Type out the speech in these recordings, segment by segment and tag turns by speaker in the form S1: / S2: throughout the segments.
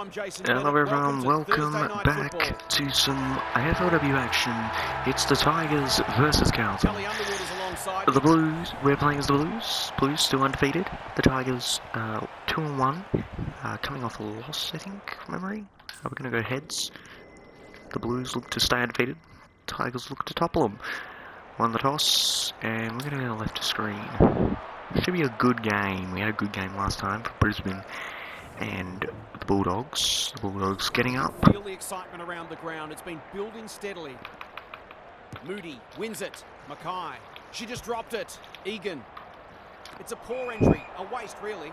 S1: Hello everyone, welcome back to some AFLW action. It's the Tigers versus Carlton. The Blues, we're playing as the Blues. Blues still undefeated. The Tigers 2-1, coming off a loss, I think, from memory. We're going to go heads. The Blues look to stay undefeated. Tigers look to topple them. Won the toss, and we're going to go left to screen. Should be a good game. We had a good game last time for Brisbane and the Bulldogs. The Bulldogs getting up.
S2: Feel the excitement around the ground. It's been building steadily. Moody wins it. Mackay. She just dropped it. Egan. It's a poor entry. A waste, really.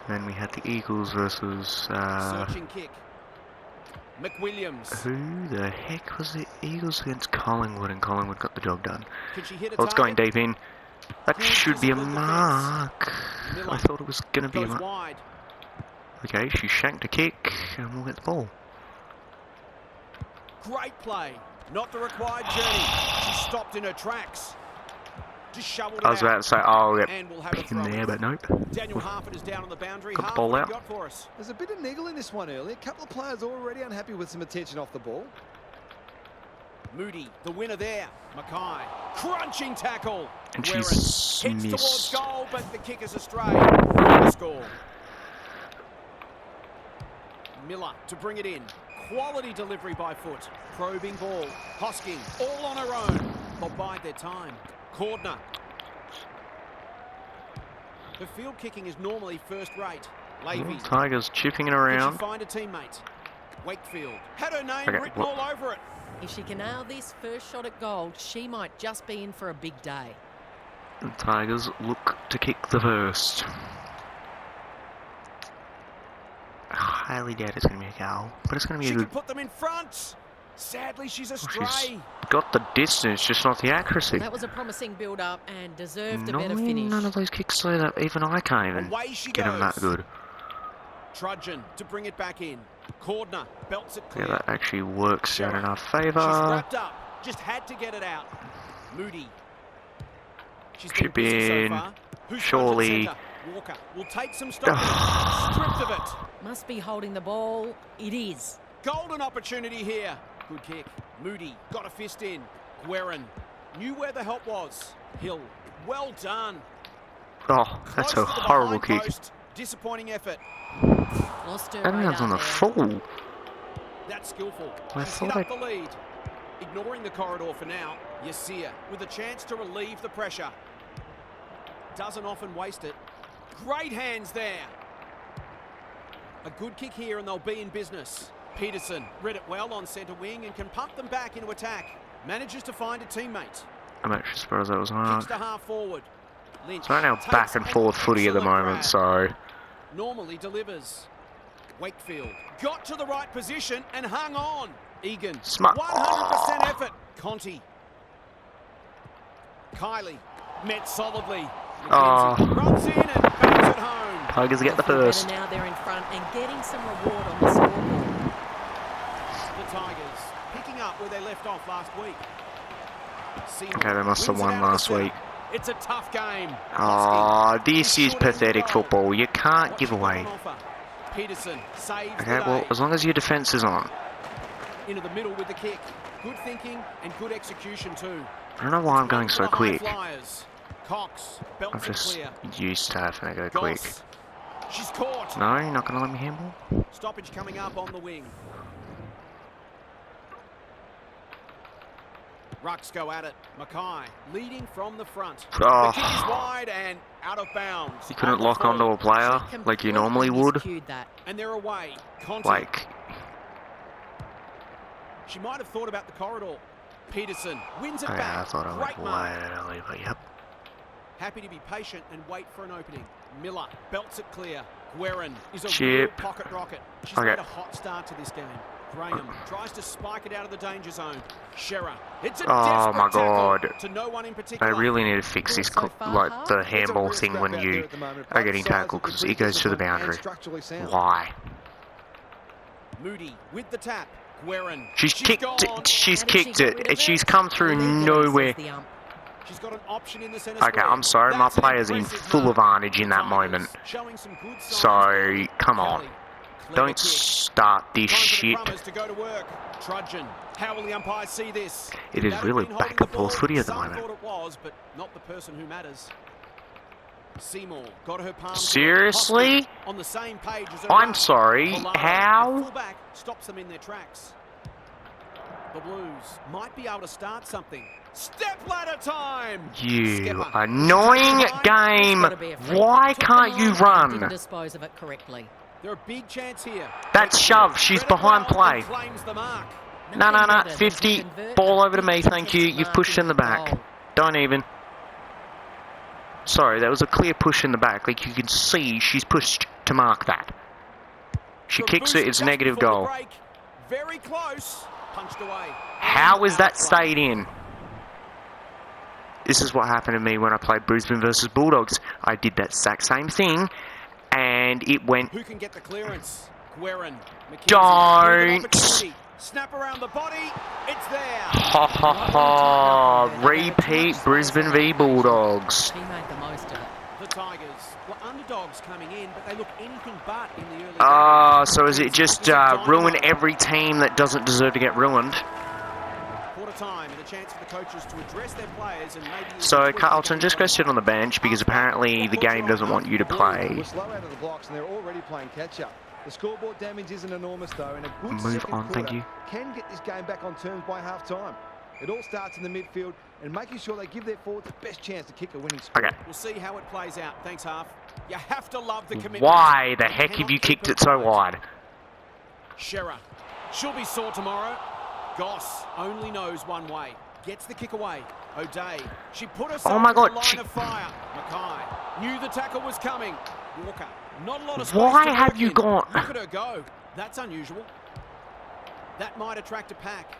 S1: Then we had the Eagles versus
S2: searching kick. McWilliams.
S1: Who the heck was the Eagles against Collingwood, and Collingwood got the job done.
S2: Can she hit a
S1: It's going deep in. That
S2: Good
S1: should be a
S2: physical
S1: mark.
S2: Miller
S1: I thought it was going to be a
S2: goes
S1: mark.
S2: wide.
S1: Okay, she shanked a kick, and we'll get the ball.
S2: Great play. Not the required journey. She stopped in her tracks. Just shoveled it
S1: I was about to say, oh, yep,
S2: and we'll have a
S1: in
S2: throw.
S1: there, but nope.
S2: Daniel Harford is down on the boundary.
S1: Got the
S2: Harford,
S1: ball
S2: what
S1: out.
S2: you got for us?
S3: There's a bit of niggle in this one early. A couple of players already unhappy with some attention off the ball.
S2: Moody, the winner there. Mackay, crunching tackle.
S1: And
S2: Guerin
S1: she's
S2: heads towards
S1: missed.
S2: goal, but the kick is astray. The score. Miller to bring it in. Quality delivery by foot. Probing ball. Hosking, all on her own. They'll bide their time. Cordner. The field kicking is normally first rate. Levy.
S1: Tigers chipping it
S2: Did she
S1: around.
S2: find a teammate? Wakefield had her name
S1: Okay,
S2: written all over it.
S4: If she can nail this first shot at goal, she might just be in for a big day.
S1: The Tigers look to kick the first. I highly doubt it's going to be a goal, but it's going to be
S2: She
S1: a
S2: can
S1: good.
S2: put them in front. Sadly, she's
S1: She's
S2: astray.
S1: got the distance, just not the accuracy.
S4: That was a promising build-up and deserved a better finish.
S1: None of those kicks so that even I can't even
S2: Away she
S1: get them that
S2: goes.
S1: good.
S2: Trudgeon to bring it back in. Cordner belts it clear.
S1: Yeah, that actually works out in our
S2: She's
S1: favour.
S2: wrapped up. Just had to get it out. Moody. She's been
S1: Chip
S2: busy so
S1: in.
S2: far. Who's
S1: Surely.
S2: front and centre? Walker will take some stoppage. Stripped of it.
S4: Must be holding the ball. It is.
S2: Golden opportunity here. Good kick. Moody got a fist in. Guerin knew where the help was. Hill. Well done.
S1: Oh, that's
S2: Close
S1: a
S2: to the
S1: horrible
S2: behind
S1: kick.
S2: post. Disappointing effort.
S4: Lost her
S1: That
S4: radar
S1: man's on the
S4: there.
S1: full.
S2: That's skillful.
S1: I
S2: She's
S1: thought
S2: hit up the lead. Ignoring the corridor for now. Yassir with a chance to relieve the pressure. Doesn't often waste it. Great hands there. A good kick here and they'll be in business. Peterson read it well on centre wing and can pump them back into attack. Manages to find a teammate.
S1: I'm actually surprised that was
S2: Kicks
S1: hard.
S2: to half forward. Lynch
S1: So right now
S2: takes
S1: back and
S2: an
S1: forth footy at the
S2: excellent
S1: moment,
S2: grab.
S1: so
S2: Normally delivers. Wakefield got to the right position and hung on. Egan,
S1: Smart.
S2: 100% effort. Conti. Kylie met solidly.
S1: Oh.
S2: McKenzie runs in and bangs it home.
S1: Tigers get the
S4: They'll feel
S1: first.
S4: better now they're in front and getting some reward on the scoreboard.
S2: The Tigers picking up where they left off last week. Seymour
S1: Okay, they must have
S2: wins it
S1: won
S2: out of the
S1: last
S2: centre.
S1: week.
S2: It's a tough game.
S1: Oh,
S2: Hosking.
S1: this
S2: He
S1: is
S2: should end the
S1: pathetic
S2: goal.
S1: football. You can't
S2: What
S1: give
S2: she got
S1: away.
S2: on offer. Peterson saves
S1: Okay,
S2: the
S1: well,
S2: day.
S1: as long as your defence is on.
S2: Into the middle with the kick. Good thinking and good execution too.
S1: I don't know why I'm going
S2: One
S1: so
S2: for the high
S1: quick.
S2: Flyers. Cox belts
S1: I'm
S2: it
S1: just
S2: clear.
S1: used to having to go quick.
S2: Goss. She's caught.
S1: No, you're not going to let me handle?
S2: Stoppage coming up on the wing. Rucks go at it. Mackay leading from the front.
S1: Oh.
S2: The kick is wide and out of bounds.
S1: You couldn't
S2: On the
S1: lock
S2: full.
S1: onto a player
S4: She
S1: like you
S4: completely
S1: normally would?
S4: miscued that.
S2: And they're away. Conti.
S1: Like,
S2: She might have thought about the corridor. Peterson wins it
S1: oh, yeah,
S2: back.
S1: I thought I
S2: Great
S1: went
S2: mark.
S1: way early, but yep.
S2: Happy to be patient and wait for an opening. Miller belts it clear. Guerin is a real
S1: Chip.
S2: pocket rocket. She's
S1: Okay.
S2: made a hot start to this game. Graham tries to spike it out of the danger zone. Shearer. It's a
S1: Oh
S2: desperate
S1: my
S2: tackle
S1: God.
S2: to no one in
S1: They
S2: particular.
S1: really need to fix this,
S4: So far,
S1: like the
S4: Hart.
S1: handball thing when you are getting tackled, because it goes to the boundary. Why?
S2: Moody with the tap. Guerin.
S1: She's kicked
S2: gone.
S1: it. She's
S4: How did she
S1: kicked
S4: get
S1: it.
S4: rid of
S1: She's
S4: it?
S1: come through
S4: Illegally,
S1: nowhere.
S4: says the ump.
S2: She's got an option in the centre
S1: Okay,
S2: square.
S1: I'm sorry, my
S2: That's an
S1: player's in
S2: impressive
S1: full
S2: mark.
S1: advantage in that
S2: Tigers
S1: moment.
S2: showing some good signs.
S1: So, come on.
S2: Kelly
S1: Don't start this shit.
S2: To go to work. Trudgeon. How will the umpire see this?
S1: It is really back and forth footy at the moment.
S2: Thought it was, but not the person who matters. Seymour got her palm.
S1: Seriously?
S2: On the same page as her
S1: I'm sorry. How?
S2: Fullback stops them in their tracks. The Blues might be able to start something. Step ladder time.
S1: You annoying game. Why can't you run?
S4: Didn't dispose of it correctly.
S2: There a big chance here.
S1: That's shove. She's behind play. No. 50. Ball over to me. Thank you. You've pushed in the back. Don't even. Sorry, that was a clear push in the back. Like, you can see she's pushed to mark that. She kicks it, it's negative goal.
S2: Very close. Punched away.
S1: How is that stayed in? This is what happened to me when I played Brisbane versus Bulldogs. I did that exact same thing, and it went.
S2: Who can get the clearance? Guerin.
S1: Don't.
S2: Snap around the body. It's there.
S1: Ha ha ha. Repeat Brisbane v Bulldogs.
S4: He made the most of it.
S2: The Tigers were underdogs coming in, but they look anything but in the early
S1: So is it just ruin every team that doesn't deserve to get ruined?
S2: Quarter time and a chance for the coaches to address their players and maybe.
S1: So Carlton, just go sit on the bench because apparently the game doesn't want you to play.
S3: We're slow out of the blocks and they're already playing catch up. The scoreboard damage isn't enormous though, and a good
S1: Move
S3: second
S1: on, thank
S3: quarter
S1: you.
S3: can get this game back on terms by half time. It all starts in the midfield and making sure they give their forwards the best chance to kick a winning score.
S1: Okay.
S2: We'll see how it plays out. Thanks, Half. You have to love the commitment.
S1: Why the heck have you kicked it so wide?
S2: Shearer. She'll be sore tomorrow. Goss only knows one way. Gets the kick away. O'Day. She put herself
S1: Oh my God,
S2: in the line of fire. Mackay knew the tackle was coming. Walker. Not a lot of space.
S1: Why
S2: to
S1: have
S2: work
S1: you
S2: in.
S1: got?
S2: Look at her go. That's unusual. That might attract a pack.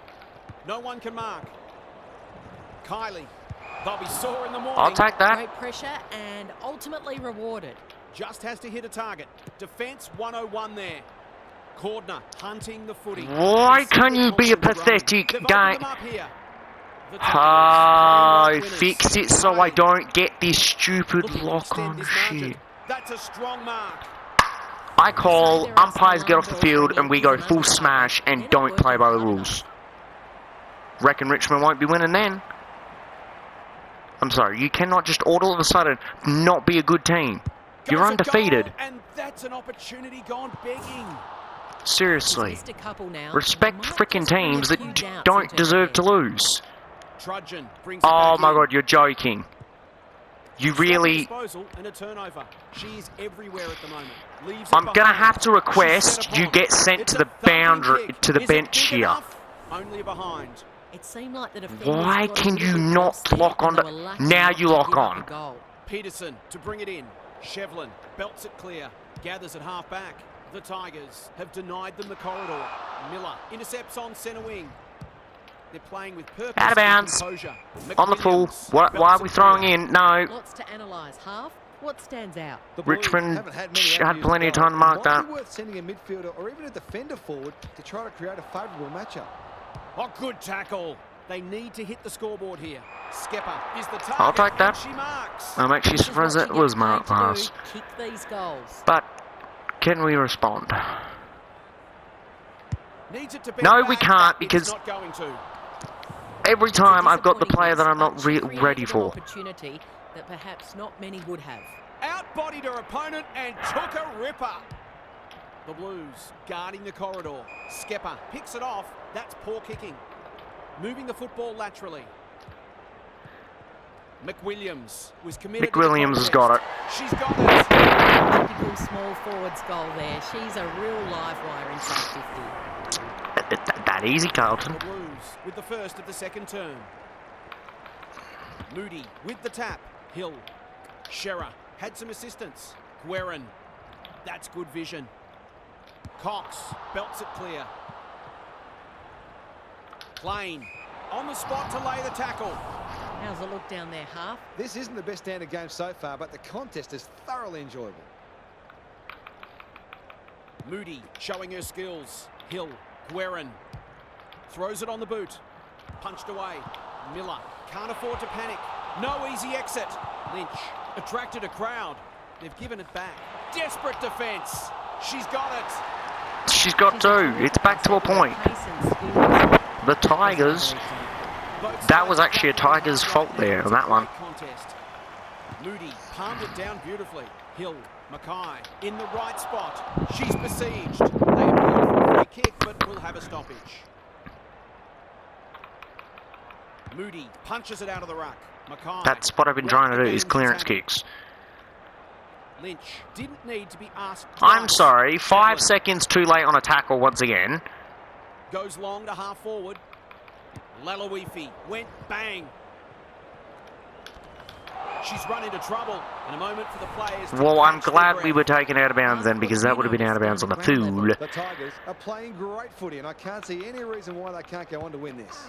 S2: No one can mark. Kylie. They'll be sore in the morning.
S1: I'll take that.
S4: Great pressure and ultimately rewarded.
S2: Just has to hit a target. Defence 101 there. Cordner hunting the footy.
S1: Why can you be a pathetic guy? Fix it so I don't get this stupid lock-on shit.
S2: That's a strong mark.
S1: I call umpires get off the field and we go full smash and don't play by the rules. Reckon Richmond won't be winning then. I'm sorry, you cannot just all of a sudden not be a good team. You're undefeated.
S2: And that's an opportunity gone begging.
S1: Seriously. Respect frickin' teams that don't deserve to lose. Oh my God, you're joking. You really...
S2: And a turnover. She's everywhere at the moment.
S1: I'm gonna have to request you get sent to the boundary, to the bench here.
S2: Only behind.
S4: It seemed like the
S1: Why can you not lock on to... Now you lock on.
S2: Peterson to bring it in. Shevlin belts it clear. Gathers at half back. The Tigers have denied them the corridor. Miller intercepts on centre wing. They're playing with purpose.
S1: Out of bounds. On the full. Why are we throwing in? No.
S4: Lots to analyse. Half. What stands out?
S1: Richmond had plenty of time to mark that.
S3: Might be worth sending a midfielder or even a defender forward to try to create a favourable matchup.
S2: Oh, good tackle. They need to hit the scoreboard here. Skepper is the target.
S1: I'll take that.
S2: She marks.
S1: I'm actually surprised that was marked pass.
S4: Kick these goals.
S1: But can we respond?
S2: Needs it to be
S1: No, we
S2: back,
S1: can't
S2: but
S1: because
S2: it's not going to.
S1: every time I've got the player that I'm not ready for.
S4: Opportunity that perhaps not many would have.
S2: Outbodied her opponent and took a ripper. The Blues guarding the corridor. Skepper picks it off. That's poor kicking. Moving the football laterally. McWilliams was committed.
S1: McWilliams has got it.
S2: She's got it.
S4: Typical small forwards goal there. She's a real live wire inside 50.
S1: That easy, Carlton.
S2: The Blues with the first of the second term. Moody with the tap. Hill. Shearer had some assistance. Guerin. That's good vision. Cox belts it clear. Plain on the spot to lay the tackle.
S4: How's it look down there, Half?
S3: This isn't the best standard game so far, but the contest is thoroughly enjoyable.
S2: Moody showing her skills. Hill. Guerin throws it on the boot. Punched away. Miller can't afford to panic. No easy exit. Lynch attracted a crowd. They've given it back. Desperate defence. She's got it.
S1: She's got to. It's back to a point. The Tigers, that was actually a Tigers' fault there on that one.
S2: Moody palmed it down beautifully. Hill, Mackay in the right spot. She's besieged. They appeal for a free kick, but will have a stoppage. Moody punches it out of the ruck. Mackay.
S1: That's what I've been trying to do, is clearance kicks.
S2: Lynch didn't need to be asked twice.
S1: I'm sorry, 5 seconds too late on a tackle once again.
S2: Goes long to half forward. Lalawifi went bang. She's run into trouble. In a moment for the players.
S1: Well, I'm glad we were taken out of bounds then, because that would have been out of bounds on the pool.
S3: The Tigers are playing great footy, and I can't see any reason why they can't go on to win this.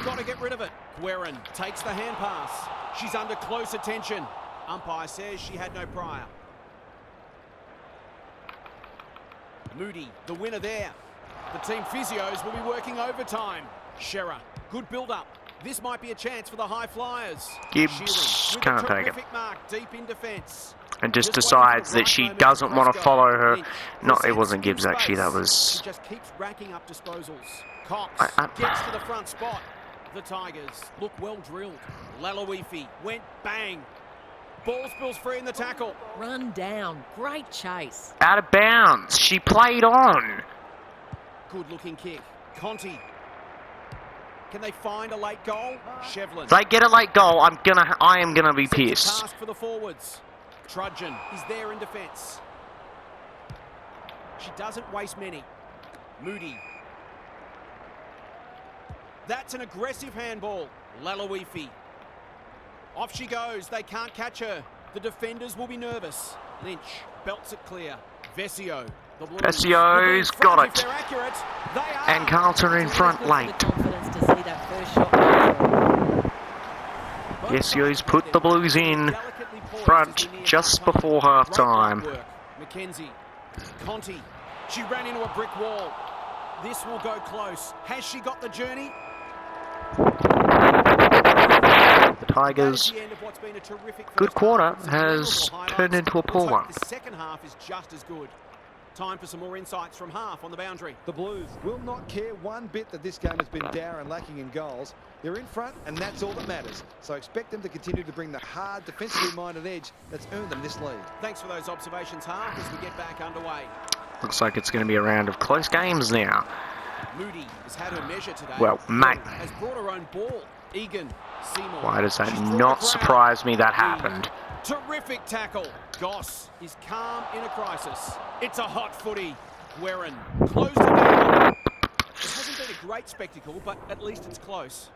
S2: Got to get rid of it. Guerin takes the hand pass. She's under close attention. Umpire says she had no prior. Moody, the winner there. The team physios will be working overtime. Shearer, good build-up. This might be a chance for the high flyers.
S1: Gibbs can't take it.
S2: Mark deep in defence.
S1: And just decides that she doesn't want to follow her. No, it wasn't Gibbs actually, that was...
S2: She just keeps racking up disposals. Cox gets to the front spot. The Tigers look well drilled. Lalawifi went bang. Ball spills free in the tackle.
S4: Run down. Great chase.
S1: Out of bounds. She played on.
S2: Good looking kick. Conti. Can they find a late goal? Shevlin.
S1: If they get a late goal, I am gonna be pissed.
S2: Task for the forwards. Trudgeon is there in defence. She doesn't waste many. Moody. That's an aggressive handball. Lalawifi. Off she goes. They can't catch her. The defenders will be nervous. Lynch belts it clear. Vesio.
S1: Vesio's got it. And Carlton are in front late. Vesio's put the Blues in front just before half time.
S2: Mackenzie. Conti. She ran into a brick wall. This will go close. Has she got the journey?
S1: The Tigers' good quarter has turned into a poor one.
S2: The second half is just as good. Time for some more insights from half on the boundary.
S3: The Blues will not care one bit that this game has been dour and lacking in goals. They're in front, and that's all that matters. So expect them to continue to bring the hard, defensively minded edge that's earned them this lead.
S2: Thanks for those observations, half, as we get back underway.
S1: Looks like it's going to be a round of close games now.
S2: Moody has had her measure today.
S1: Well, mate.
S2: Has brought her own ball. Egan, Seymour.
S1: Why does that not surprise me that happened?
S2: Terrific tackle. Goss is calm in a crisis. It's a hot footy. Guerin closed it down. It hasn't been a great spectacle, but at least it's close.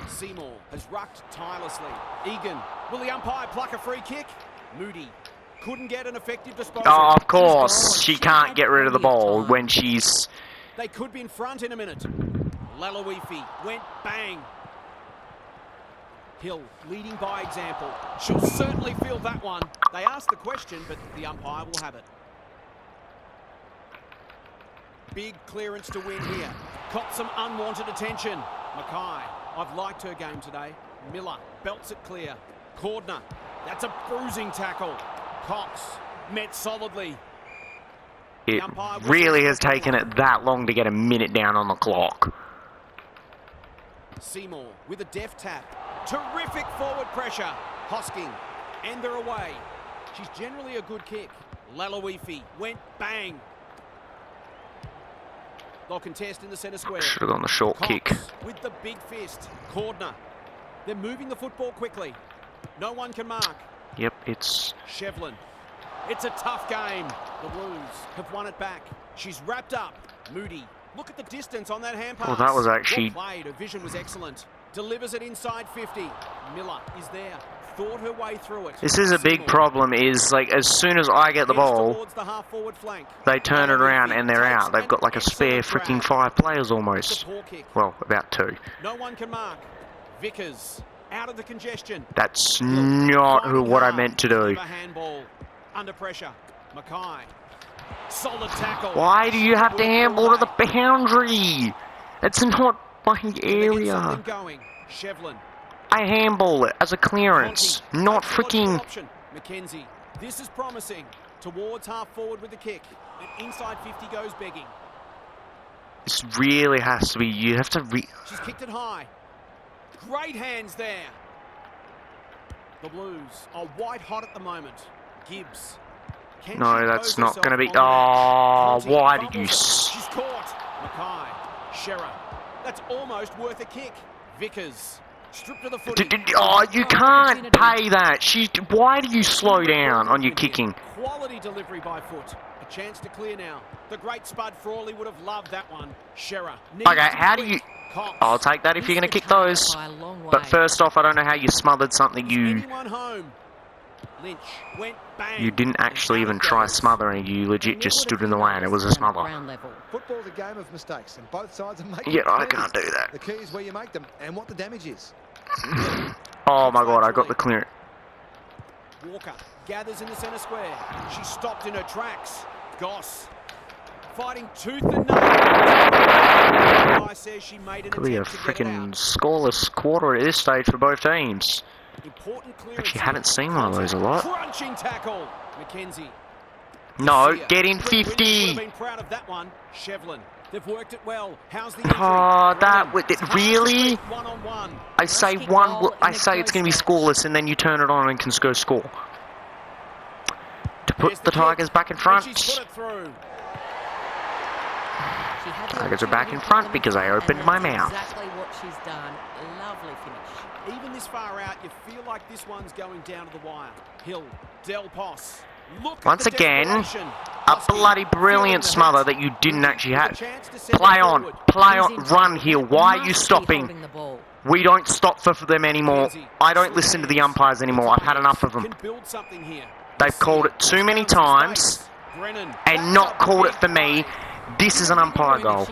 S2: Seymour has rucked tirelessly. Egan, will the umpire pluck a free kick? Moody couldn't get an effective disposal.
S1: Oh, of course, she can't get rid of the ball when she's...
S2: They could be in front in a minute. Lalawifi went bang. Hill leading by example. She'll certainly feel that one. They asked the question, but the umpire will have it. Big clearance to win here. Caught some unwanted attention. Mackay, I've liked her game today. Miller belts it clear. Cordner, that's a bruising tackle. Cox met solidly.
S1: It really has taken it that long to get a minute down on the clock.
S2: Seymour with a deft tap. Terrific forward pressure. Hosking. And they're away. She's generally a good kick. Lalawifi went bang. They'll contest in the centre square.
S1: Should have gone the short
S2: Cox
S1: kick.
S2: With the big fist. Cordner. They're moving the football quickly. No one can mark.
S1: Yep, it's...
S2: Shevlin. It's a tough game. The Blues have won it back. She's wrapped up. Moody. Look at the distance on that hand pass.
S1: Well, that was actually...
S2: Well played. Her vision was excellent. Delivers it inside 50. Miller is there. Thought her way through it.
S1: This is a big problem, is like as soon as I get the ball, they turn it around and they're out. They've got like a spare freaking 5 players almost. Well, about 2.
S2: No one can mark. Vickers out of the congestion.
S1: That's not what I meant to do.
S2: Handball under pressure. Mackay. Solid tackle.
S1: Why do you have to handball to the boundary? It's not my area.
S2: Shevlin.
S1: I handball it as a clearance, not freaking...
S2: Mackenzie. This is promising. Towards half forward with the kick. And inside 50 goes begging.
S1: This really has to be, you have to
S2: She's kicked it high. Great hands there. The Blues are white hot at the moment. Gibbs. Can
S1: No,
S2: she
S1: that's
S2: pose
S1: not
S2: herself
S1: going to be,
S2: on the
S1: oh,
S2: match? Conti
S1: why did you,
S2: fumbles it. She's caught. Mackay. Shearer. That's almost worth a kick. Vickers. Stripped to the footy.
S1: Oh, you can't pay that. Why do you slow down on your kicking?
S2: Quality delivery by foot. A chance to clear now. The great Spud Frawley would have loved that one. Shearer.
S1: Okay, how do you... I'll take that if you're going to kick those. But first off, I don't know how you smothered something you didn't actually even try smothering. You legit just stood in the way and it was a smother.
S3: Football's a game of mistakes and both sides are making
S1: Yeah, I can't do that.
S3: The key is where you make them and what the damage is.
S1: Oh my god, I got the clearance.
S2: Walker gathers in the centre square. She stopped in her tracks. Goss fighting tooth and nail. I says she made an
S1: Could be a
S2: attempt to get it
S1: freaking
S2: out.
S1: scoreless quarter at this stage for both teams.
S2: Important clearance.
S1: Actually, haven't seen one of those a lot.
S2: Crunching tackle. Mackenzie.
S1: No,
S2: Garcia.
S1: get in
S2: Would have
S1: 50.
S2: been proud of that one. Shevlin. They've worked it well. How's the
S1: Oh, that
S2: injury?
S1: would really?
S2: One-on-one.
S1: I say one. I say it's going to be scoreless, and then you turn it on and can go score. To put the Tigers back in front.
S2: And she's put it through.
S1: Tigers are back in front because I opened my mouth.
S4: Exactly what she's done. Lovely finish.
S2: Even this far out, you feel like this one's going down to the wire. Hill, Del Pos. Look
S1: Once
S2: at the
S1: again,
S2: desperation.
S1: a
S2: Husky
S1: bloody brilliant
S2: feeling the
S1: smother
S2: hit.
S1: that you didn't actually
S2: With a
S1: have.
S2: chance to send
S1: Play
S2: it
S1: on,
S2: forward.
S1: play on, run Hill. Why are you stopping? We don't stop for them anymore. I don't listen to the umpires anymore. I've had enough of them.
S2: Can build something here.
S1: They've called it too many times and not called it for me. This is an umpire goal.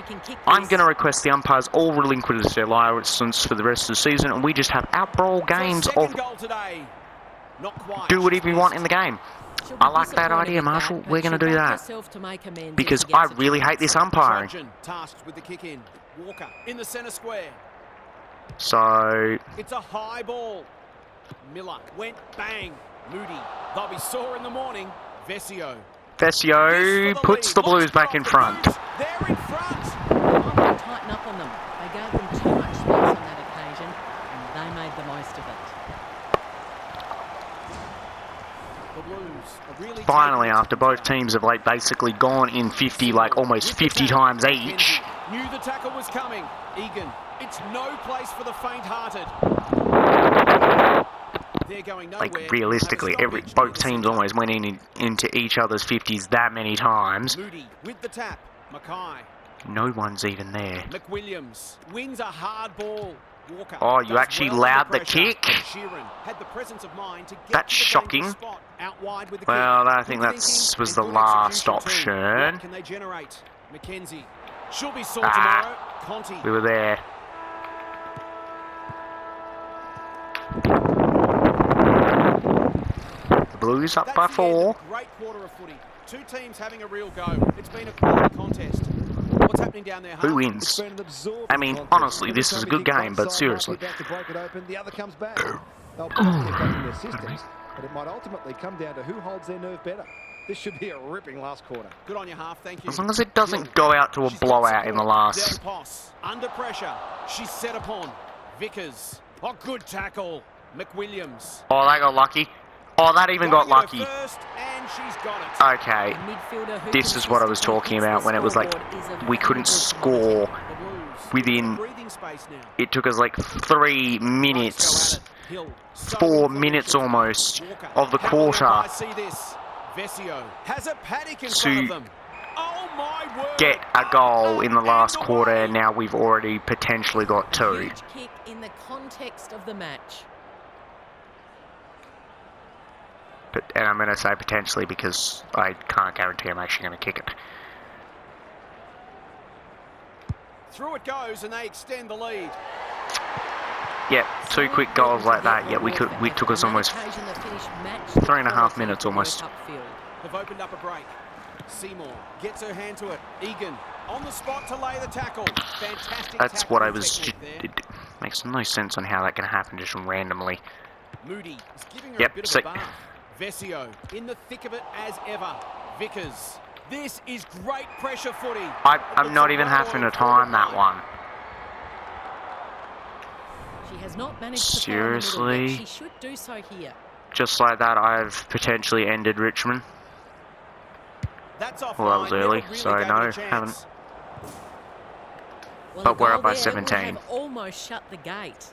S1: I'm going to request the umpires all relinquish their license for the rest of the season and we just have outbrawl games of do whatever you want in the game. I like that idea, Marshall. We're going to do that. Because I really hate this umpiring.
S2: Tasked with the kick in. Walker in the centre square.
S1: So...
S2: It's a high ball. Miller went bang. Moody. They'll be sore in the morning. Vesio.
S1: Vesio puts the Blues back in front.
S2: They're in front.
S4: Tighten up on them. They gave them too much space on that occasion, and they made the most of it.
S2: The Blues are really
S1: Finally, after both teams have like basically gone in 50, like almost 50 times each.
S2: Knew the tackle was coming. Egan. It's no place for the faint-hearted. They're going nowhere.
S1: Like realistically, both teams almost went into each other's 50s that many times.
S2: Moody with the tap. Mackay.
S1: No one's even there.
S2: McWilliams wins a hard ball. Walker.
S1: Oh, you actually allowed the kick?
S2: Sheeran had the presence of mind to get
S1: That's
S2: to the
S1: shocking.
S2: dangerous spot. Out wide with the
S1: Well,
S2: kick.
S1: I think
S2: Good
S1: that
S2: thinking
S1: was
S2: and
S1: the
S2: good
S1: last
S2: execution too.
S1: option.
S2: What can they generate? Mackenzie. She'll be sore tomorrow. Conti.
S1: We were there. The Blues up by 4.
S2: Great quarter of footy. Two teams having a real go. It's been a quality contest. What's happening down there?
S1: Who wins? I mean, honestly, this is a good game, but seriously.
S3: To break it open, the other comes back. They'll probably get back in their systems, but it might ultimately come down to who holds their nerve better. This should be a ripping last quarter.
S2: Good on your half, thank you.
S1: As long as it doesn't go out to a blowout in the last.
S2: Del Pos, under pressure. She's set upon. Vickers. Oh, good tackle. McWilliams.
S1: Oh, they got lucky. Oh, that even got lucky.
S2: First, and she's got it.
S1: Okay, this is what I was talking about when it was like we couldn't score within. It took us like 3 minutes, 4 minutes almost of the quarter to get a goal in the last quarter, and now we've already potentially got 2.
S4: Huge kick in the context of the match.
S1: And I'm going to say potentially because I can't guarantee I'm actually going to kick it.
S2: Through it goes, and they extend the lead.
S1: Yeah, 2 quick goals like that. Yeah, we took us almost 3.5 minutes almost.
S2: They've opened up a break. Seymour gets her hand to it. Egan on the spot to lay the tackle. Fantastic.
S1: That's what I was. It makes no sense on how that can happen just randomly.
S2: Moody is giving her
S1: Yep,
S2: a bit
S1: so
S2: of a bath. Vesio in the thick of it as ever. Vickers. This is great pressure footy.
S1: I'm not even having to time that one.
S4: She has not managed to
S1: Seriously?
S4: find the middle, but she should do so here.
S1: Just like that, I've potentially ended Richmond.
S2: That's off
S1: Well, that was
S2: line.
S1: early,
S2: Never really
S1: so
S2: gave
S1: no,
S2: it a chance.
S1: haven't.
S4: Well,
S1: But
S4: a
S1: we're
S4: goal
S1: up by
S4: there
S1: 17.
S4: would have almost shut the gate.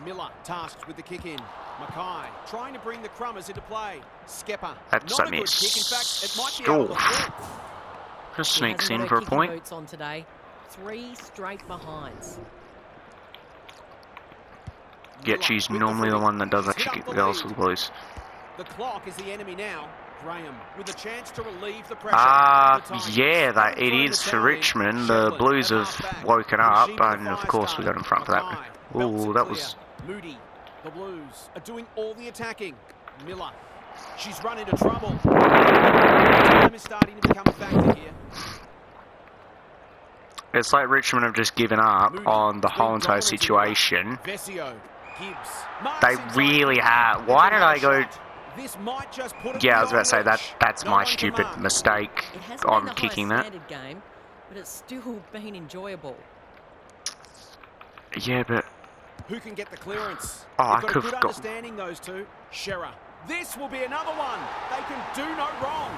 S2: Miller tasked with the kick in. Mackay trying to bring the Crummers into play. Skepper.
S1: That's
S2: not
S1: a
S2: a good
S1: miss.
S2: kick. In fact, it might be out of the full.
S1: Just
S4: She
S1: sneaks
S4: hasn't
S1: in
S4: got
S1: for
S4: her
S1: a
S4: kicking
S1: point.
S4: boots on today. 3 straight behinds.
S1: Yet she's
S2: Miller with
S1: normally the
S2: footy.
S1: one that does
S2: She's
S1: actually
S2: hit
S1: kick
S2: up
S1: the goals for
S2: lead.
S1: the Blues.
S2: The clock is the enemy now. Graham with a chance to relieve the pressure.
S1: Yeah, that it is for Richmond. The Blues have woken up, and of course we got in front for that. Ooh, that was...
S2: Moody. The Blues are doing all the attacking. Miller. She's run into trouble. Time is starting to become a factor here.
S1: It's like Richmond have just given up
S2: Moody.
S1: on the whole entire
S2: Diamonds in the ruck.
S1: situation.
S2: Vesio. Gibbs.
S1: They
S2: Marks
S1: really
S2: inside.
S1: have... Why did I go...
S2: Shot. This might just put it
S1: Yeah, I was about to say
S2: beyond
S1: that.
S2: reach.
S1: That's
S2: No
S1: my
S2: one can
S1: stupid
S2: mark.
S1: mistake
S4: It hasn't
S1: on
S4: been the
S1: kicking
S4: highest
S1: that.
S4: standard game, but it's still been enjoyable.
S1: Yeah, but...
S2: Who can get the clearance?
S1: Oh, I
S2: They've got a
S1: could've
S2: good
S1: got-
S2: understanding, those two. Shearer. This will be another one. They can do no wrong.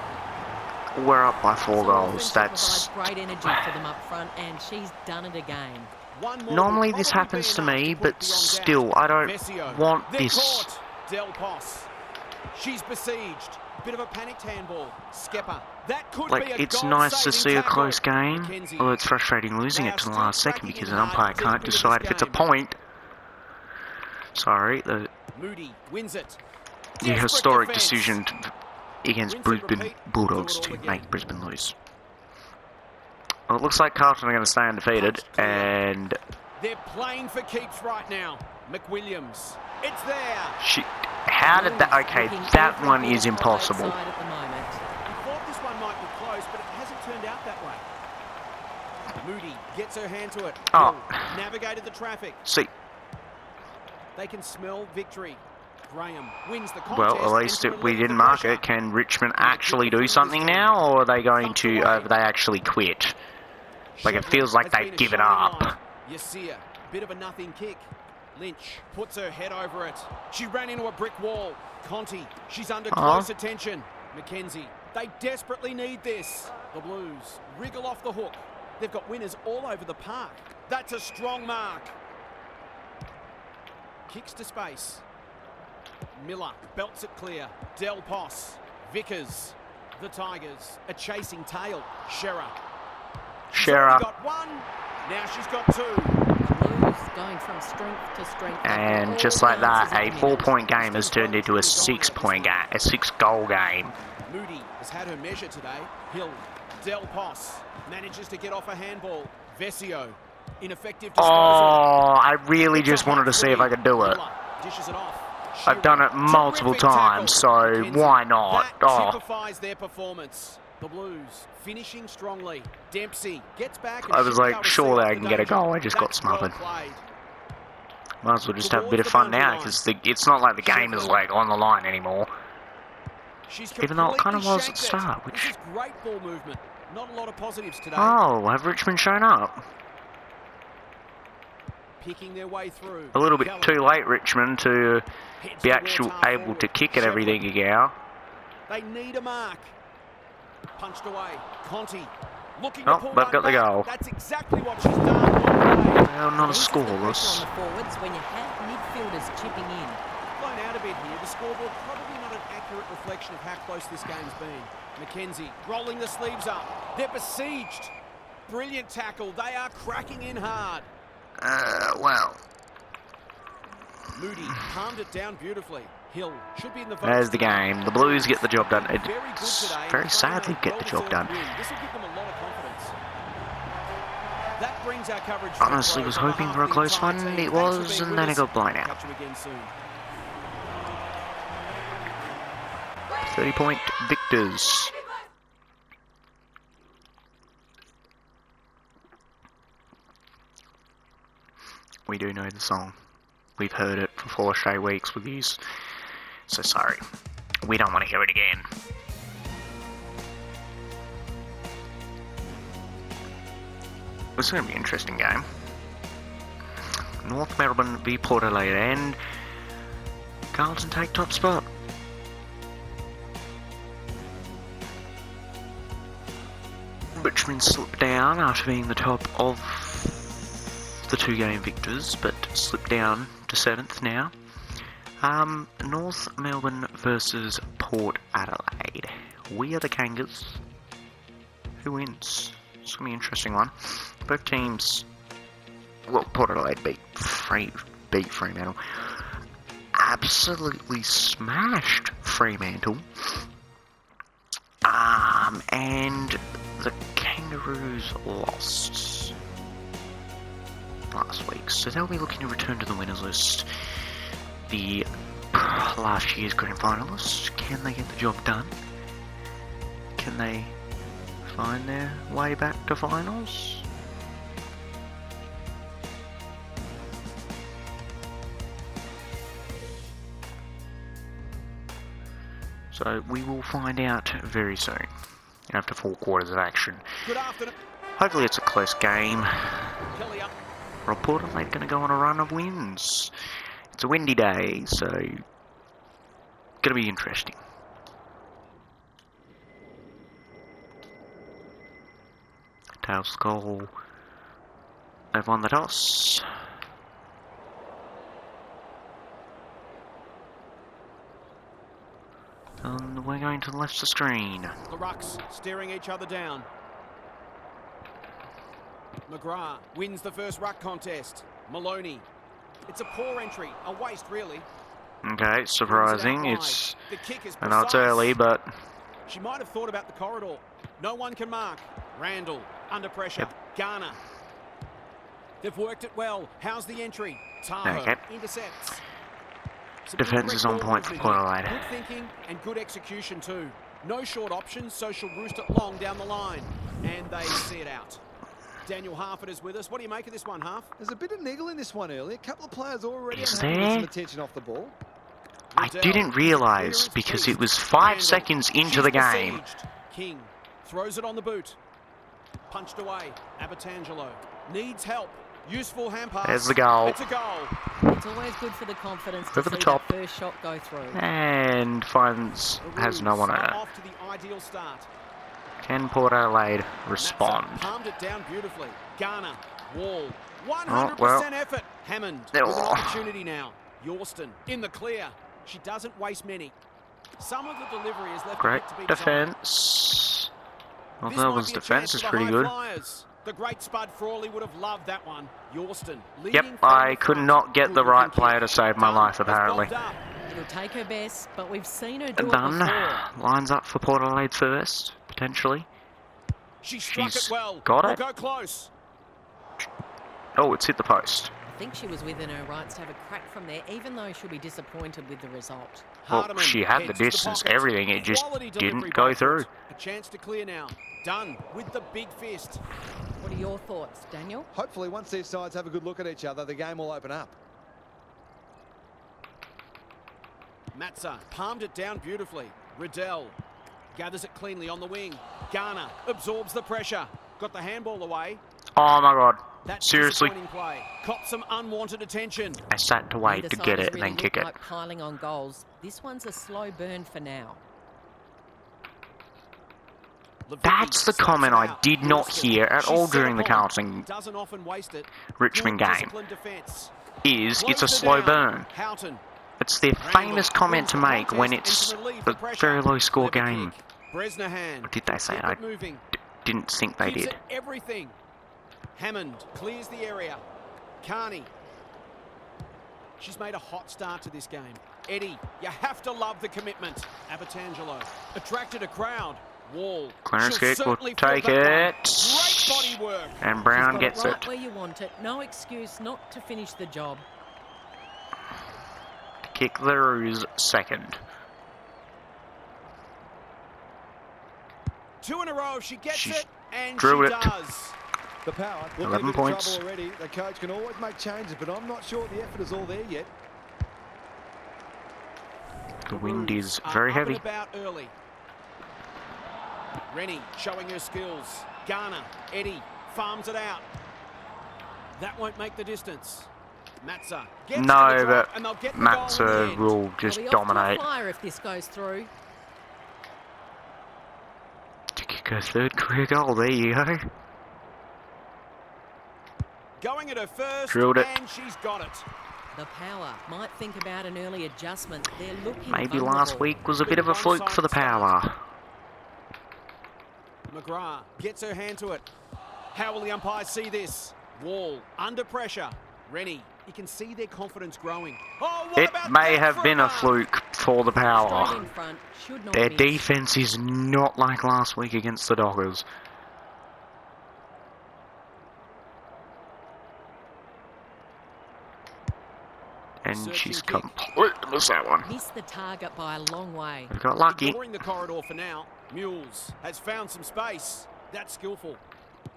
S1: We're up by 4
S4: Some
S1: goals.
S4: offense
S1: That's...
S4: provides great energy for them up front, and she's done it again.
S2: One more
S1: Normally
S2: will
S1: this
S2: probably
S1: happens
S2: be
S1: to
S2: enough
S1: me,
S2: put
S1: but
S2: beyond doubt.
S1: still, I don't
S2: Vesio.
S1: want
S2: They're
S1: this...
S2: Caught. Del Pos. She's besieged. Bit of a panicked handball. Skepper. That could
S1: Like,
S2: be a
S1: it's nice to see a
S2: goal-saving
S1: close
S2: tackle.
S1: game,
S2: McKenzie.
S1: although it's frustrating losing
S2: They
S1: it
S2: are
S1: to the
S2: still
S1: last second
S2: cracking
S1: because
S2: in
S1: an umpire
S2: hard
S1: can't
S2: deep into
S1: decide
S2: this
S1: if it's a
S2: game.
S1: point. Sorry, the
S2: Moody wins it.
S1: the
S2: Desperate
S1: historic
S2: defense.
S1: decision against
S2: Rinse and
S1: Brisbane
S2: repeat.
S1: Bulldogs
S2: Do it all
S1: to
S2: again.
S1: make Brisbane lose. Well, it looks like Carlton are going to stay undefeated,
S2: Punched clear.
S1: and
S2: They're playing for keeps right now. McWilliams. It's there.
S1: how did that... Okay, that one is impossible.
S4: At the moment.
S2: I thought this one might be close, but it hasn't turned out that way. Moody gets her hand to it.
S1: Oh.
S2: Hill navigated the traffic.
S1: See,
S2: They can smell victory. Graham wins the contest.
S1: well, at least
S2: and to
S1: we
S2: relieve
S1: didn't
S2: the
S1: mark
S2: pressure.
S1: it. Can Richmond actually do something now, or are they going to... have they actually quit? Like, it feels like
S2: Has been
S1: they've
S2: a
S1: given
S2: shining
S1: up.
S2: light. Yasir, bit of a nothing kick. Lynch puts her head over it. She ran into a brick wall. Conti, she's under close attention. McKenzie, they desperately need this. The Blues wriggle off the hook. They've got winners all over the park. That's a strong mark. Kicks to space. Miller belts it clear. Del Pos. Vickers. The Tigers are chasing tail. Shearer. She's already got one. Now she's got 2.
S4: The Blues going from strength to strength.
S1: And just like that, a 4-point game has turned into a 6-point game, a 6-goal game.
S2: Moody has had her measure today. Hill. Del Pos manages to get off a handball. Vesio. Ineffective disposal.
S1: Oh, I really just wanted to see if I could do it.
S2: Miller dishes it off.
S1: I've done it multiple
S2: Terrific
S1: times, so
S2: tackle. McKenzie.
S1: why not?
S2: That
S1: Oh,
S2: typifies their performance. The Blues finishing strongly. Dempsey gets back. And
S1: I was
S2: should be
S1: like,
S2: able to
S1: surely
S2: see
S1: I
S2: off
S1: can
S2: the
S1: get a
S2: danger.
S1: goal. I just got
S2: That's well
S1: smothered.
S2: played.
S1: Might as well just have a bit of fun now, because it's not like the game is like on the line anymore.
S2: She's
S1: Even though it kind of
S2: completely
S1: was at the
S2: shanked it.
S1: start,
S2: This
S1: which...
S2: is great ball movement. Not a lot of positives today.
S1: Oh, have Richmond shown up?
S2: Picking their way through.
S1: A little bit
S2: Keller
S1: too late, Richmond, to
S2: heads
S1: be
S2: towards
S1: actually
S2: half
S1: able
S2: forward.
S1: to kick at
S2: Shepard.
S1: everything again.
S2: They need a mark. Punched away. Conti looking
S1: Oh,
S2: to pull
S1: they've
S2: one
S1: got the
S2: back.
S1: goal.
S2: That's exactly what she's done. Well played.
S1: Well, not a
S4: Eases the pressure
S1: scoreless.
S4: on the forwards when you have midfielders chipping in.
S2: Blown out a bit here. The scoreboard probably not an accurate reflection of how close this game's been. McKenzie rolling the sleeves up. They're besieged. Brilliant tackle. They are cracking in hard.
S1: Well,
S2: Moody palmed it down beautifully. Hill should be in the vote.
S1: there's the game. The Blues get the job done.
S2: Very good today.
S1: Very sadly get the job done.
S2: This will give them a lot of confidence. That brings our coverage.
S1: Honestly, was hoping for a close one. It was, and then it got blown out.
S2: Catch you again soon.
S1: 30-point victors. We do know the song. We've heard it for 4 straight weeks with these. So sorry. We don't want to hear it again. This is going to be an interesting game. North Melbourne v Port Adelaide, and Carlton take top spot. Richmond slipped down after being the top of the 2-game victors, but slipped down to 7th now. North Melbourne versus Port Adelaide. We are the Kangas. Who wins? It's going to be an interesting one. Both teams... Well, Port Adelaide beat Fremantle. Absolutely smashed Fremantle. And the Kangaroos lost last week, so they'll be looking to return to the winners list. The last year's grand finalists, can they get the job done? Can they find their way back to finals? So we will find out very soon, after 4 quarters of action.
S2: Good afternoon.
S1: Hopefully it's a close game.
S2: Kelly up.
S1: Port Adelaide going to go on a run of wins. It's a windy day, so going to be interesting. Tails goal. They've won the toss. And we're going to the left of the screen.
S2: The Rucks staring each other down. McGrath wins the first ruck contest. Maloney. It's a poor entry, a waste really.
S1: Okay, surprising. It's
S2: The kick is
S1: I know it's
S2: precise.
S1: early, but
S2: She might have thought about the corridor. No one can mark. Randall under pressure. Garner. They've worked it well. How's the entry? Tahoe
S1: Okay.
S2: intercepts. Some
S1: Defence
S2: good
S1: is on
S2: ball
S1: point for
S2: movement
S1: Port
S2: here.
S1: Adelaide.
S2: Good thinking and good execution too. No short options, so she'll roost it long down the line. And they see it out. Daniel Harford is with us. What do you make of this one, Harf?
S3: There's a bit of niggle in this one early. A couple of players already
S1: Is
S3: unhappy with
S1: there?
S3: some attention off the ball.
S1: I
S2: Riddell.
S1: didn't realise because it was 5
S2: Randall.
S1: seconds into
S2: She's
S1: the game.
S2: besieged. King throws it on the boot. Punched away. Abertangelo needs help. Useful hand pass.
S1: There's the goal.
S2: It's a goal.
S4: It's always good for the confidence to
S1: Over
S4: see
S1: the top.
S4: that first shot go through.
S1: And finds
S2: The
S1: has
S2: Roos
S1: no one
S2: are
S1: on it.
S2: off to the ideal start.
S1: Can Port Adelaide respond?
S2: Matza palmed it down beautifully. Garner. Wall. 100%
S1: Oh, well.
S2: effort. Hammond
S1: Oh.
S2: with an opportunity now. Yorston in the clear. She doesn't waste many. Some of the delivery is left
S1: Great
S2: to be desired.
S1: defence. Well,
S2: This
S1: Melbourne's
S2: might be a
S1: defence
S2: chance
S1: is
S2: for the
S1: pretty
S2: High
S1: good.
S2: Flyers. The great Spud Frawley would have loved that one. Yorston leading
S1: Yep,
S2: from
S1: I
S2: the
S1: could
S2: front.
S1: not get the
S2: Good
S1: right
S2: looking
S1: player
S2: kick.
S1: to save my
S2: Dunn
S1: life,
S2: has
S1: apparently.
S2: bobbed up.
S4: It'll take her best, but we've seen her do it
S1: Done.
S4: before.
S1: Lines up for Port Adelaide first, potentially.
S2: She struck
S1: She's
S2: it well.
S1: got
S2: Will
S1: it.
S2: go close.
S1: Oh, it's hit the post.
S4: I think she was within her rights to have a crack from there, even though she'll be disappointed with the result.
S1: Well,
S2: Hardiman
S1: she had the
S2: heads to
S1: distance,
S2: pocket.
S1: everything, it just
S2: Quality delivery
S1: didn't go
S2: by
S1: through.
S2: foot. A chance to clear now. Dunn with the big fist.
S4: What are your thoughts, Daniel?
S3: Hopefully, once these sides have a good look at each other, the game will open up.
S2: Matza palmed it down beautifully. Riddell gathers it cleanly on the wing. Garner absorbs the pressure. Got the handball away.
S1: Oh my god.
S2: That's
S1: Seriously?
S2: disappointing play. Caught some unwanted attention.
S1: I sat to wait
S4: Neither
S1: to
S4: side
S1: get
S4: has
S1: it and
S4: really
S1: then kick
S4: looked
S1: it.
S4: like piling on goals. This one's a slow burn for now.
S2: Levicki
S1: That's the
S2: sets
S1: comment
S2: it
S1: I
S2: out.
S1: did not
S2: Yorston.
S1: hear at
S2: She's
S1: all
S2: set
S1: during the
S2: upon.
S1: Carlton
S2: Doesn't often waste it.
S1: Richmond
S2: Good
S1: game.
S2: disciplined defense.
S1: Is it's a
S2: Closed her
S1: slow
S2: down.
S1: burn.
S2: Houghton.
S1: It's their
S2: Randall
S1: famous comment
S2: wins
S1: to
S2: the
S1: make when
S2: contest
S1: it's
S2: and to relieve
S1: a
S2: the pressure.
S1: very low score
S2: Clever
S1: game.
S2: kick. Bresnahan.
S1: Or did they say?
S2: Keep
S1: I
S2: it moving.
S1: didn't think they
S2: Gives
S1: did.
S2: it everything. Hammond clears the area. Carney. She's made a hot start to this game. Eddie, you have to love the commitment. Abertangelo attracted a crowd. Wall.
S1: Clarence
S2: She'll
S1: kick will
S2: certainly fill
S1: take
S2: that one.
S1: it.
S2: Great body work.
S1: And Brown
S4: She's got
S1: gets
S4: it right
S1: it.
S4: where you want it. No excuse not to finish the job.
S1: Kick the Roos second.
S2: 2 in a row. She gets
S1: She's
S2: it, and
S1: drew
S2: she
S1: it.
S2: does.
S3: The power. Looking
S1: 11
S3: a bit
S1: points.
S3: of trouble already. The coach can always make changes, but I'm not sure the effort is all there yet.
S1: The wind
S2: Blues
S1: is
S2: are
S1: very
S2: up and
S1: heavy.
S2: about early. Rennie showing her skills. Garner, Eddie, farms it out. That won't make the distance. Matza gets to the
S1: No,
S2: drop,
S1: but
S2: and they'll get the goal in the
S1: Matza
S2: end.
S1: will just
S4: They'll be off to a
S1: dominate.
S4: flyer if this goes through.
S1: To kick her third career goal, there you go.
S2: Going at her first,
S1: Drilled it.
S2: and she's got it.
S4: The Power might think about an early adjustment. They're looking
S1: Maybe
S4: vulnerable.
S1: last week was a bit of a fluke for the Power.
S2: McGrath gets her hand to it. How will the umpires see this? Wall under pressure. Rennie, you can see their confidence growing. Oh, what
S1: It
S2: about
S1: may
S2: that
S1: have
S2: for
S1: been a
S2: mark?
S1: fluke for the
S4: Straight
S1: Power.
S4: in front, should not
S1: Their
S4: miss.
S1: defence is not like last week against the Dockers. And
S2: Searching
S1: she's
S2: kick.
S1: completely missed that one.
S4: Missed the target by a long way.
S1: We got lucky.
S2: Ignoring the corridor for now. Mules has found some space. That's skillful.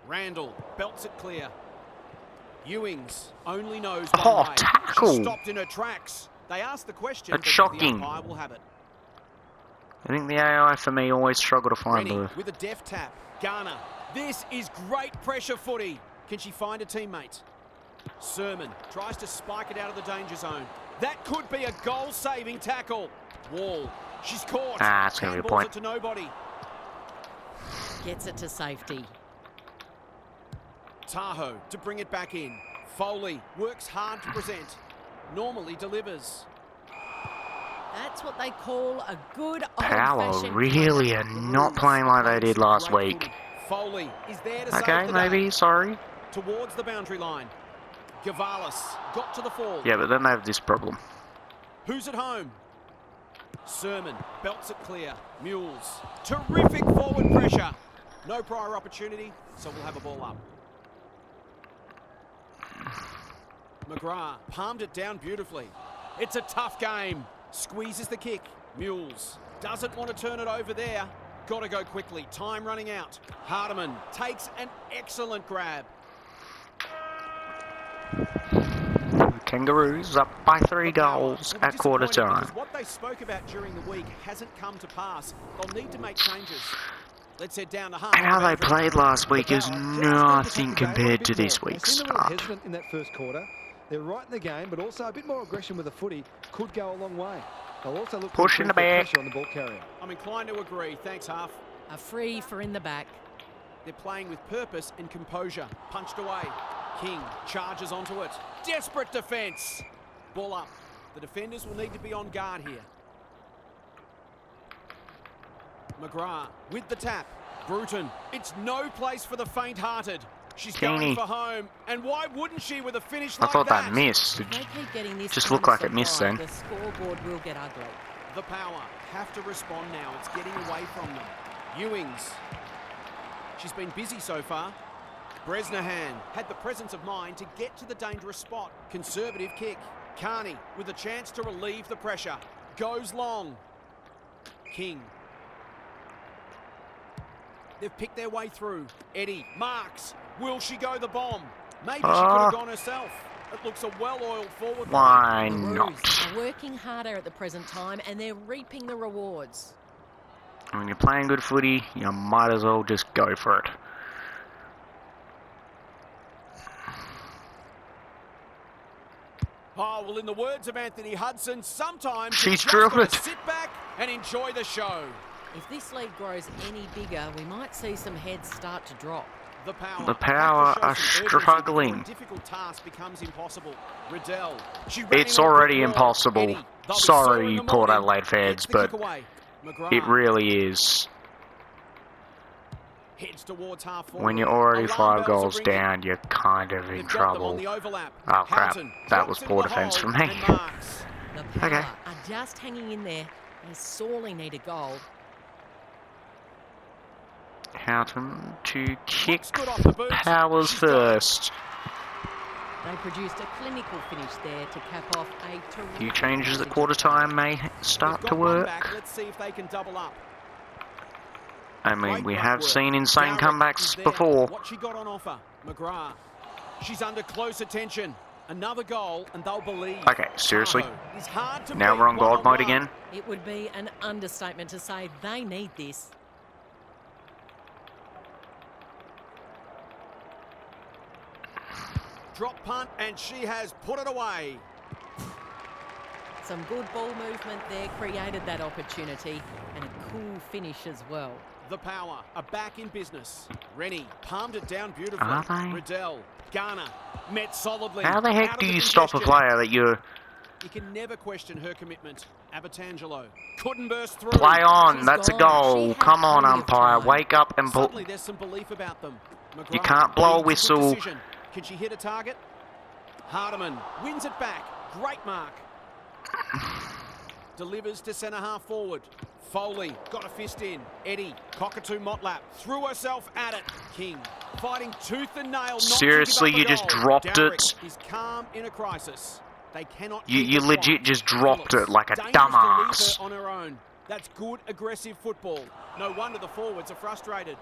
S2: Randall belts it clear. Ewings only knows one
S1: Oh,
S2: way.
S1: tackle.
S2: She stopped in her tracks. They asked the question,
S1: That's
S2: but
S1: shocking.
S2: the umpire will have it.
S1: I think the AI for me always struggle to find
S2: Rennie
S1: the...
S2: with a deft tap. Garner. This is great pressure footy. Can she find a teammate? Sermon tries to spike it out of the danger zone. That could be a goal-saving tackle. Wall. She's caught.
S1: Ah, that's going to be a
S2: Handballs
S1: point.
S2: it to nobody.
S4: Gets it to safety.
S2: Tahoe to bring it back in. Foley works hard to present. Normally delivers.
S4: That's what they call a good
S1: Power
S4: old-fashioned
S1: really
S4: cover.
S1: are not playing like they did last
S2: Great
S1: week.
S2: footy. Foley is there to save
S1: Okay,
S2: the
S1: maybe,
S2: day.
S1: sorry.
S2: Towards the boundary line. Gavalis got to the fall.
S1: Yeah, but then they have this problem.
S2: Who's at home? Sermon belts it clear. Mules. Terrific forward pressure. No prior opportunity, so we'll have a ball up. McGrath palmed it down beautifully. It's a tough game. Squeezes the kick. Mules doesn't want to turn it over there. Got to go quickly. Time running out. Hardiman takes an excellent grab.
S1: Kangaroos up by 3 goals
S2: Will be
S1: at quarter
S2: disappointed
S1: time.
S2: because what they spoke about during the week hasn't come to pass. They'll need to make changes. Let's head down to half.
S1: How they played last week is nothing compared to this week's
S3: They seemed a little
S1: start.
S3: hesitant in that first quarter. They're right in the game, but also a bit more aggression with the footy could go a long way. They'll also look to
S1: Pushing
S3: improve
S1: the
S3: their
S1: back.
S3: pressure on the ball carrier.
S2: I'm inclined to agree. Thanks, Half.
S4: A free for in the back.
S2: They're playing with purpose and composure. Punched away. King charges onto it. Desperate defence. Ball up. The defenders will need to be on guard here. McGrath with the tap. Bruton. It's no place for the faint-hearted. She's going
S1: Keeney.
S2: for home. And why wouldn't she with a finish
S1: I
S2: like
S1: thought
S2: that?
S1: that missed.
S4: If they keep getting this
S1: Just
S4: kind
S1: looked
S4: of
S1: like it missed
S4: supply,
S1: then.
S4: The scoreboard will get ugly.
S2: The Power have to respond now. It's getting away from them. Ewings. She's been busy so far. Bresnahan had the presence of mind to get to the dangerous spot. Conservative kick. Carney with a chance to relieve the pressure. Goes long. King. They've picked their way through. Eddie marks. Will she go the bomb? Maybe she could have gone herself. It looks a well-oiled forward.
S1: Why
S4: The
S1: not?
S4: Roos are working harder at the present time and they're reaping the rewards.
S1: When you're playing good footy, you might as well just go for it.
S2: Oh, well, in the words of Anthony Hudson, sometimes
S1: She's
S2: you just
S1: drilled
S2: gotta
S1: it.
S2: sit back and enjoy the show.
S4: If this lead grows any bigger, we might see some heads start to drop.
S2: The Power,
S1: The Power
S2: have to show
S1: are
S2: some urgency before
S1: struggling.
S2: a difficult task becomes impossible. Riddell, she
S1: It's
S2: ran
S1: already
S2: into the wall.
S1: impossible.
S2: Eddie, they'll be
S1: Sorry,
S2: sore in the
S1: Port
S2: morning.
S1: Adelaide
S2: Gets
S1: fans,
S2: the
S1: but
S2: kick away. McGrath
S1: it really is.
S2: heads towards half forward.
S1: When you're already
S2: Alarm
S1: 5
S2: bells
S1: goals
S2: are ringing.
S1: down, you're kind of in
S2: They've got them on
S1: trouble.
S2: the overlap.
S1: Oh crap,
S2: Carlton
S1: that was
S2: drops
S1: poor
S2: into the
S1: defence
S2: hole
S1: from me.
S2: and marks.
S4: The Power
S1: Okay.
S4: are just hanging in there. They sorely need a goal.
S1: Carlton to kick
S2: Looks good off the boot.
S1: Powers
S2: She's got it.
S1: first.
S4: They produced a clinical finish there to cap off a terrific...
S1: Few changes at
S4: advantage.
S1: quarter time may start
S2: They've
S1: to
S2: got one
S1: work.
S2: back. Let's see if they can double up.
S1: I mean,
S2: Great
S1: we
S2: ruck
S1: have
S2: work.
S1: seen insane
S2: Garrett is
S1: comebacks
S2: there.
S1: before.
S2: What she got on offer. McGrath. She's under close attention. Another goal, and they'll believe.
S1: Okay, seriously?
S2: Tahoe is hard to
S1: Now
S2: beat
S1: we're on God mode
S2: one-on-one.
S1: again?
S4: It would be an understatement to say they need this.
S2: Drop punt, and she has put it away.
S4: Some good ball movement there created that opportunity, and a cool finish as well.
S2: The power are back in business. Rennie palmed it down beautifully.
S1: Are they?
S2: Riddell, Garner, met solidly.
S1: How the
S2: Out
S1: heck
S2: of
S1: do
S2: the
S1: you stop a
S2: congestion.
S1: player that you're...
S2: You can never question her commitment. Abatangelo couldn't burst through.
S1: Play on,
S4: She's
S1: that's a
S4: gone. She
S1: goal.
S4: had
S1: Come on,
S4: plenty of
S1: umpire.
S4: time.
S1: Wake up and pull.
S2: Suddenly there's some belief about them.
S1: You
S2: McGrath
S1: can't blow a
S2: leads a good
S1: whistle.
S2: decision. Can she hit a target? Hardiman wins it back. Great mark. Delivers to centre half forward. Foley got a fist in. Eddie, cockatoo motlap, threw herself at it. King fighting tooth and nail. Not
S1: Seriously,
S2: to give
S1: you
S2: up a
S1: just
S2: goal.
S1: dropped
S2: Derrick
S1: it?
S2: is calm in a crisis. They cannot.
S1: You
S2: keep it
S1: legit
S2: quiet.
S1: just dropped it like a
S2: Dangerous to leave
S1: dumbass.
S2: her on her own. That's good aggressive football. No wonder the forwards are frustrated.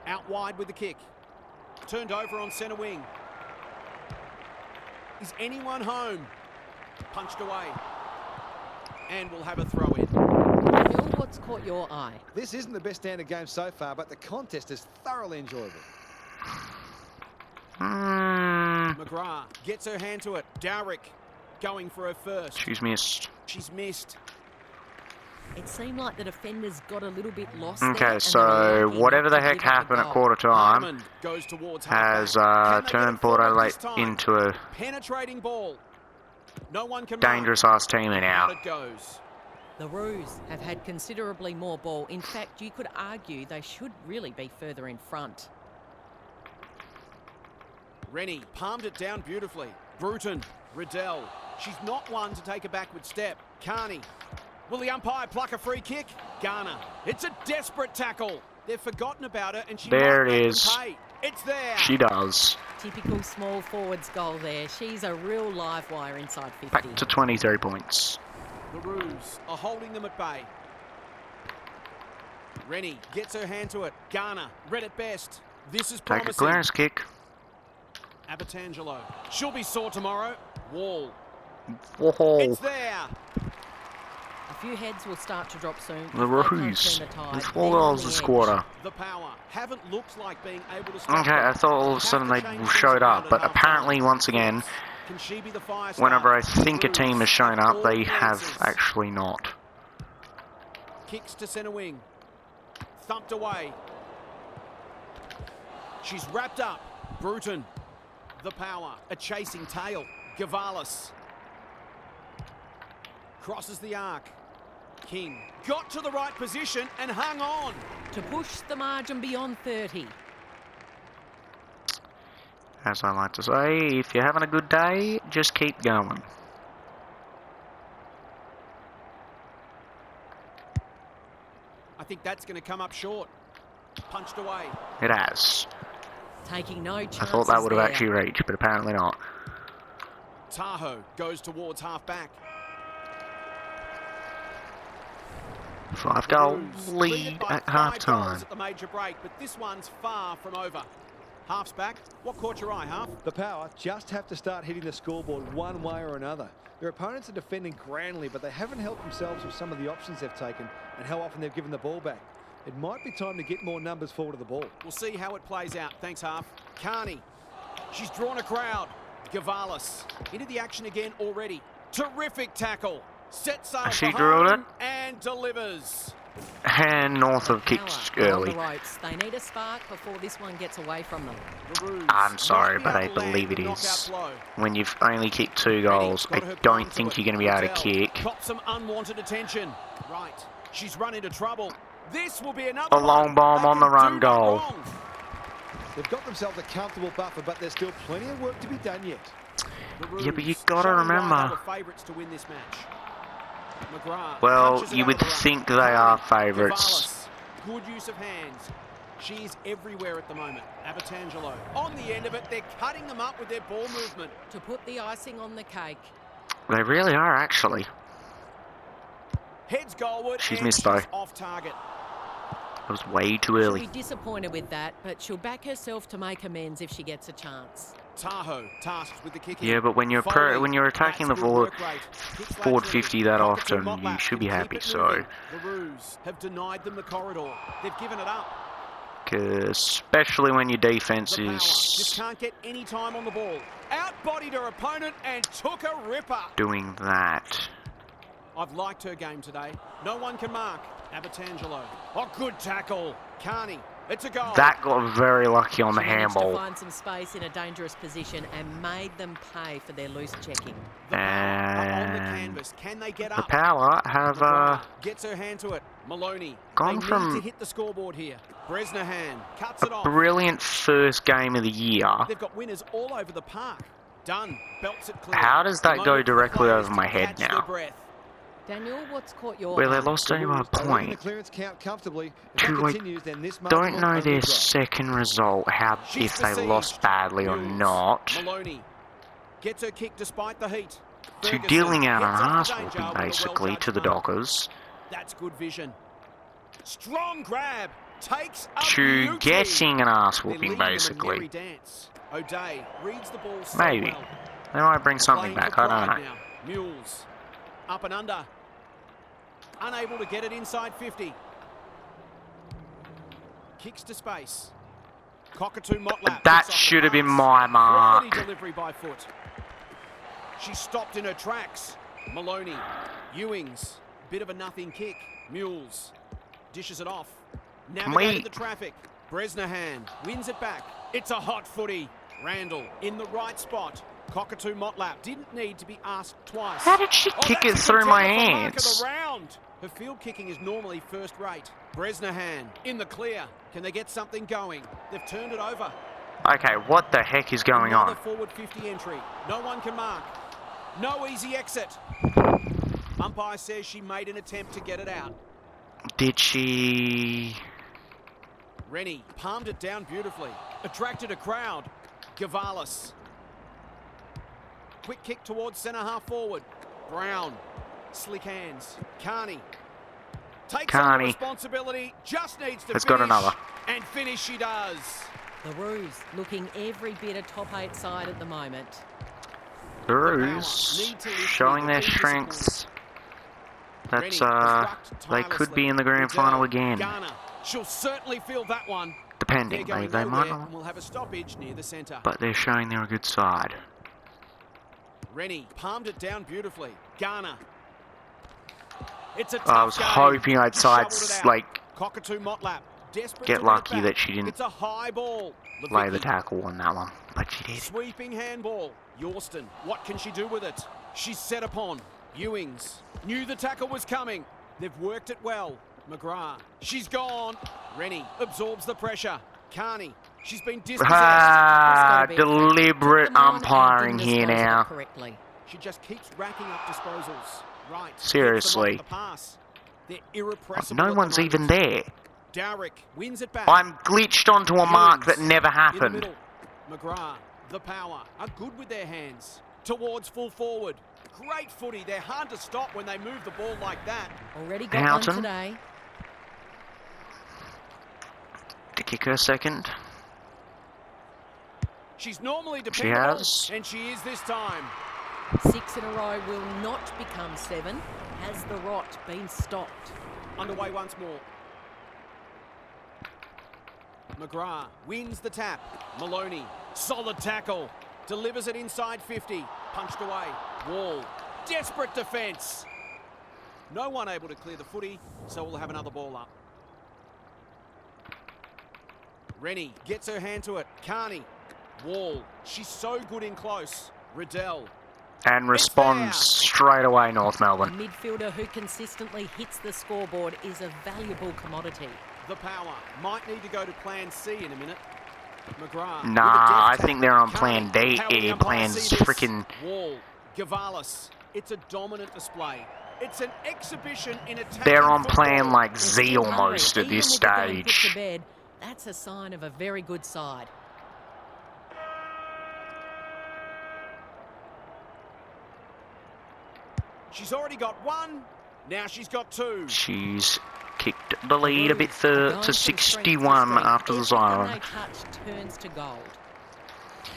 S2: Out wide with the kick. Turned over on centre wing. Is anyone home? Punched away. And we'll have a throw in.
S4: Phil, what's caught your eye?
S3: This isn't the best standard game so far, but the contest is thoroughly enjoyable.
S2: McGrath gets her hand to it. Dowrick going for her first.
S1: She's missed.
S2: She's missed.
S4: It seemed like the defenders got a little bit lost.
S1: Okay,
S4: there, and
S1: so
S4: they were lucky
S1: whatever
S4: not
S1: the
S4: to
S1: heck
S4: give up a
S1: happened at
S4: goal.
S1: quarter time
S2: Hardiman goes towards
S1: has
S2: halfback. Can they
S1: turned
S2: get it
S1: Port
S2: forward
S1: Adelaide
S2: this time?
S1: into a
S2: Penetrating ball. No one can
S1: dangerous ass team
S2: run.
S1: now.
S2: Out it goes.
S4: The Roos have had considerably more ball. In fact, you could argue they should really be further in front.
S2: Rennie palmed it down beautifully. Bruton, Riddell. She's not one to take a backward step. Carney. Will the umpire pluck a free kick? Garner. It's a desperate tackle. They've forgotten about it, and she
S1: There
S2: might
S1: it
S2: make
S1: is.
S2: them pay. It's there.
S1: She does.
S4: Typical small forwards goal there. She's a real live wire inside 50.
S1: Back to 23 points.
S2: The Roos are holding them at bay. Rennie gets her hand to it. Garner read it best. This is
S1: Take
S2: promising.
S1: a clearance kick.
S2: Abatangelo. She'll be sore tomorrow. Wall.
S1: Whoa.
S2: It's there.
S4: A few heads will start to drop soon.
S1: The
S4: If they can't
S1: Roos.
S4: turn the tide,
S1: With
S4: they're
S1: 4
S4: on
S1: goals
S4: the
S1: this
S4: edge.
S1: quarter.
S2: The power haven't looked like being able to stop
S1: Okay,
S2: them.
S1: I thought all of a sudden they
S2: Have to change
S1: showed
S2: things
S1: up,
S2: around
S1: but
S2: at
S1: apparently
S2: half-time.
S1: once again,
S2: Can she be the fire
S1: whenever I
S2: starter?
S1: think a
S2: The
S1: team
S2: Roos
S1: has shown
S2: have
S1: up, they
S2: all
S1: have
S2: answers.
S1: actually not.
S2: Kicks to centre wing. Thumped away. She's wrapped up. Bruton. The power. A chasing tail. Gavalis. Crosses the arc. King got to the right position and hung on.
S4: To push the margin beyond 30.
S1: As I like to say, if you're having a good day, just keep going.
S2: I think that's going to come up short. Punched away.
S1: It has.
S4: Taking no chances
S1: I thought that would have
S4: there.
S1: actually reached, but apparently not.
S2: Tahoe goes towards half-back.
S1: 5
S2: The
S1: goal
S2: Roos
S1: lead
S2: lead by
S1: at
S2: 5
S1: half-time.
S2: goals at the major break, but this one's far from over. Half's back. What caught your eye, Half?
S3: The power just have to start hitting the scoreboard one way or another. Their opponents are defending grandly, but they haven't helped themselves with some of the options they've taken and how often they've given the ball back. It might be time to get more numbers forward of the ball.
S2: We'll see how it plays out. Thanks, Half. Carney. She's drawn a crowd. Gavalis into the action again already. Terrific tackle. Set sail
S1: She
S2: for
S1: drilled
S2: home
S1: it.
S2: and delivers.
S1: And north of
S4: Power
S1: kicked
S4: are on
S1: early.
S4: the ropes. They need a spark before this one gets away from them.
S2: The Roos
S1: I'm sorry,
S2: not
S1: but I
S2: able to land
S1: believe it
S2: the knockout
S1: is.
S2: blow.
S1: When you've only kicked 2 goals, I
S2: Got her
S1: don't
S2: palm to
S1: think
S2: it.
S1: you're going to be able to
S2: Riddell
S1: kick.
S2: Copped some unwanted attention. Right. She's run into trouble. This will be another
S1: A long
S2: one.
S1: bomb
S2: They
S1: on the
S2: can
S1: run
S2: do no
S1: goal.
S2: wrong.
S3: They've got themselves a comfortable buffer, but there's still plenty of work to be done yet.
S2: The
S1: Yeah, but you
S2: Roos
S1: gotta
S2: showing why
S1: remember.
S2: they were favourites to win this match. McGrath
S1: Well,
S2: punches it
S1: you
S2: out
S1: would
S2: of the run.
S1: think they are
S2: Carney,
S1: favourites.
S2: Gavalis, good use of hands. She's everywhere at the moment. Abatangelo on the end of it. They're cutting them up with their ball movement.
S4: To put the icing on the cake.
S1: They really are, actually.
S2: Heads goalward.
S1: She's
S2: and
S1: missed, though.
S2: off target.
S1: That was way too
S4: She'll
S1: early.
S4: be disappointed with that, but she'll back herself to make amends if she gets a chance.
S2: Tahoe tasked with the kicking.
S1: Yeah, but when you're attacking the forward 50 that often, you should be happy. So,
S2: the Roos have denied them the corridor. They've given it up.
S1: especially when your defense
S2: The power just
S1: is
S2: can't get any time on the ball. Outbodied her opponent and took a ripper.
S1: doing that.
S2: I've liked her game today. No one can mark. Abatangelo. Oh, good tackle. Carney. It's a goal.
S1: That got very lucky on the
S4: She managed to
S1: handball.
S4: find some space in a dangerous position and made them pay for their loose checking.
S2: The power are on the
S1: And
S2: canvas. Can they get
S1: the
S2: up?
S1: Power have
S2: McGrath gets her hand to it. Maloney.
S1: gone
S2: They
S1: from
S2: need to hit the scoreboard here. Bresnahan cuts it off.
S1: brilliant first game of the year.
S2: They've got winners all over the park. Dunn belts it clear.
S1: How does that
S2: The
S1: go
S2: moment for the
S1: directly
S2: players
S1: over my
S2: to
S1: head
S2: catch their
S1: now?
S2: breath.
S4: Daniel, what's caught your
S1: Well, they
S4: eye?
S1: lost only by a
S3: The
S1: point.
S3: clearance count comfortably. If
S1: Dude,
S3: that
S1: I
S3: continues, then this
S1: Don't
S3: margin
S1: know
S3: will only
S1: their
S3: drop.
S1: second result, how
S2: She's
S1: if they
S2: besieged.
S1: lost badly or
S2: Mills.
S1: not.
S2: Maloney gets her kick despite the heat.
S1: To
S2: Ferguson
S1: dealing out an
S2: gets off
S1: arse
S2: the danger
S1: whooping
S2: with a
S1: basically
S2: well-judged
S1: to the
S2: mark.
S1: Dockers.
S2: That's good vision. Strong grab. Takes up
S1: To
S2: beauty.
S1: getting an arse
S2: They're
S1: whooping
S2: leading them a merry
S1: basically.
S2: dance. O'Day reads the ball so
S1: Maybe.
S2: well.
S1: They might bring something
S2: Playing
S1: back,
S2: for
S1: I don't
S2: pride
S1: know.
S2: now. Mules up and under. Unable to get it inside 50. Kicks to space. Cockatoo Motlap.
S1: That
S2: picks off the
S1: should have been
S2: pass.
S1: my mark.
S2: Quality delivery by foot. She stopped in her tracks. Maloney. Ewings. Bit of a nothing kick. Mules. Dishes it off. Navigated the traffic. Bresnahan wins it back. It's a hot footy. Randall in the right spot. Cockatoo Motlap didn't need to be asked twice.
S1: How did she kick it
S2: That's a
S1: through my
S2: contender for mark of
S1: hands?
S2: the round. Her field kicking is normally first rate. Bresnahan in the clear. Can they get something going? They've turned it over.
S1: Okay, what the heck is going
S2: Another
S1: on?
S2: forward 50 entry. No one can mark. No easy exit. Umpire says she made an attempt to get it out.
S1: Did she...
S2: Rennie palmed it down beautifully. Attracted a crowd. Gavalis. Quick kick towards centre half forward. Brown. Slick hands. Carney. Takes on
S1: Carney.
S2: responsibility. Just needs to
S1: Has
S2: finish.
S1: got another.
S2: And finish she does.
S4: The Roos looking every bit a top 8 side at the moment.
S1: The Roos showing their strengths. That's, they could be in the grand final again.
S2: Garner. She'll certainly feel that one.
S1: Depending,
S2: They're going
S1: they might
S2: nowhere
S1: not.
S2: and we'll have a stoppage near the centre.
S1: But they're showing they're a good side.
S2: Rennie palmed it down beautifully. Garner. It's a tough
S1: I was
S2: game.
S1: hoping I'd
S2: Shoveled
S1: sides,
S2: it out.
S1: like,
S2: Cockatoo Motlap. Desperate
S1: get
S2: to win it
S1: lucky
S2: back.
S1: that she didn't
S2: It's a high ball.
S1: lay the
S2: Levicki.
S1: tackle on that one. But she did.
S2: Sweeping handball. Yorston. What can she do with it? She's set upon. Ewings. Knew the tackle was coming. They've worked it well. McGrath. She's gone. Rennie absorbs the pressure. Carney. She's been dispossessed.
S1: Ah,
S4: That's gotta be a free kick.
S1: deliberate
S4: Took them on and
S1: umpiring
S4: didn't
S1: here
S4: dispose of it
S1: now.
S2: She
S4: correctly.
S2: just keeps racking up disposals. Right.
S1: Seriously.
S2: Gets them off the pass. They're irrepressible
S1: No
S2: at the
S1: one's
S2: moment.
S1: even there.
S2: Dowrick wins it back.
S1: I'm glitched onto a mark that
S2: Ewings
S1: never
S2: in the
S1: happened.
S2: middle. McGrath, the power, are good with their hands. Towards full forward. Great footy. They're hard to stop when they move the ball like that.
S4: Already got
S1: Houghton.
S4: one today.
S1: To kick her second.
S2: She's normally
S1: She
S2: dependable,
S1: has.
S2: and she is this time.
S4: 6 in a row will not become 7. Has the rot been stopped?
S2: Underway once more. McGrath wins the tap. Maloney, solid tackle. Delivers it inside 50. Punched away. Wall. Desperate defence. No one able to clear the footy, so we'll have another ball up. Rennie gets her hand to it. Carney. Wall. She's so good in close. Riddell.
S1: And responds straight away, North
S4: A
S1: Melbourne.
S4: midfielder who consistently hits the scoreboard is a valuable commodity.
S2: The power. Might need to go to plan C in a minute. McGrath.
S1: Nah, I think they're on plan D. Plan's freaking...
S2: Wall. Gavalis. It's a dominant display. It's an exhibition in attacking
S1: They're on
S2: football.
S1: plan like
S4: They're
S1: Z
S4: still hungry.
S1: almost at
S4: Even
S1: this
S4: with the game put to
S1: stage.
S4: bed, that's a sign of a very good side.
S2: She's already got one. Now she's got two.
S1: She's kicked the lead a bit to 61 after the siren.
S4: They touch turns to gold.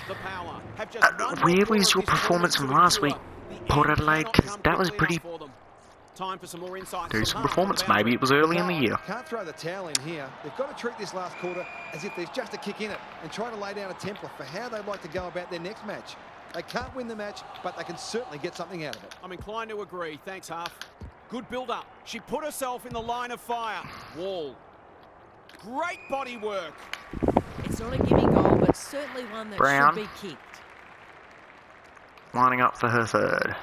S2: The Power have just one
S1: Where
S2: more
S1: was your
S2: of this
S1: performance from
S2: tournament
S1: last
S2: to
S1: week,
S2: endure. The
S1: Port
S2: end
S1: Adelaide?
S2: cannot
S1: Because
S2: come
S1: that was
S2: quickly
S1: pretty
S2: enough for them. Time for some more insights.
S1: decent
S2: from Hart
S1: performance.
S2: on the
S1: Maybe it was early in the
S3: Power
S1: year.
S3: can't throw the towel in here. They've got to treat this last quarter as if there's just a kick in it and try to lay down a template for how they'd like to go about their next match. They can't win the match, but they can certainly get something out of it.
S2: I'm inclined to agree. Thanks, Half. Good build-up. She put herself in the line of fire. Wall. Great body work.
S4: It's not a gimme goal, but certainly one that
S1: Brown.
S4: should be kicked.
S1: Lining up for her third.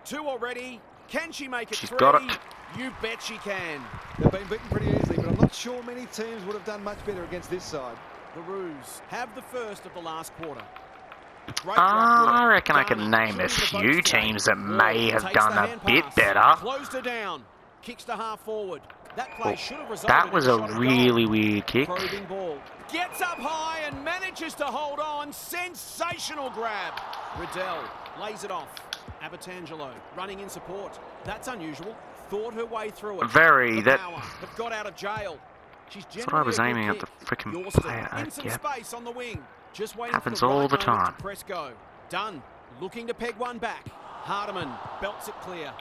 S2: Two already. Can she make it
S1: She's
S2: three?
S1: got it.
S2: You bet she can.
S3: They've been beaten pretty easily, but I'm not sure many teams would have done much better against this side.
S2: The Roos have the first of the last quarter. Great
S1: I
S2: work.
S1: reckon I can
S2: Garner
S1: name a
S2: shooting the
S1: few
S2: votes today.
S1: teams that
S2: Wall
S1: may have
S2: takes
S1: done
S2: the
S1: a
S2: hand
S1: bit
S2: pass.
S1: better.
S2: Closed her down. Kicks to half forward. That play
S1: Oh,
S2: should have resulted
S1: that was
S2: in
S1: a
S2: shot at
S1: really
S2: goal.
S1: weird kick.
S2: Probing ball. Gets up high and manages to hold on. Sensational grab. Riddell lays it off. Abertangelo running in support. That's unusual. Thought her way through it.
S1: Very,
S2: The
S1: that-
S2: Power have got out of jail. She's
S1: That's what I was
S2: generally a
S1: aiming
S2: good
S1: at the
S2: kick.
S1: frickin'
S2: Yorston
S1: player.
S2: in some
S1: Yep.
S2: space on the wing. Just waiting
S1: Happens
S2: for the
S1: all
S2: right
S1: the
S2: moment
S1: time.
S2: to press go. Done. Looking to peg one back. Hardiman belts it clear.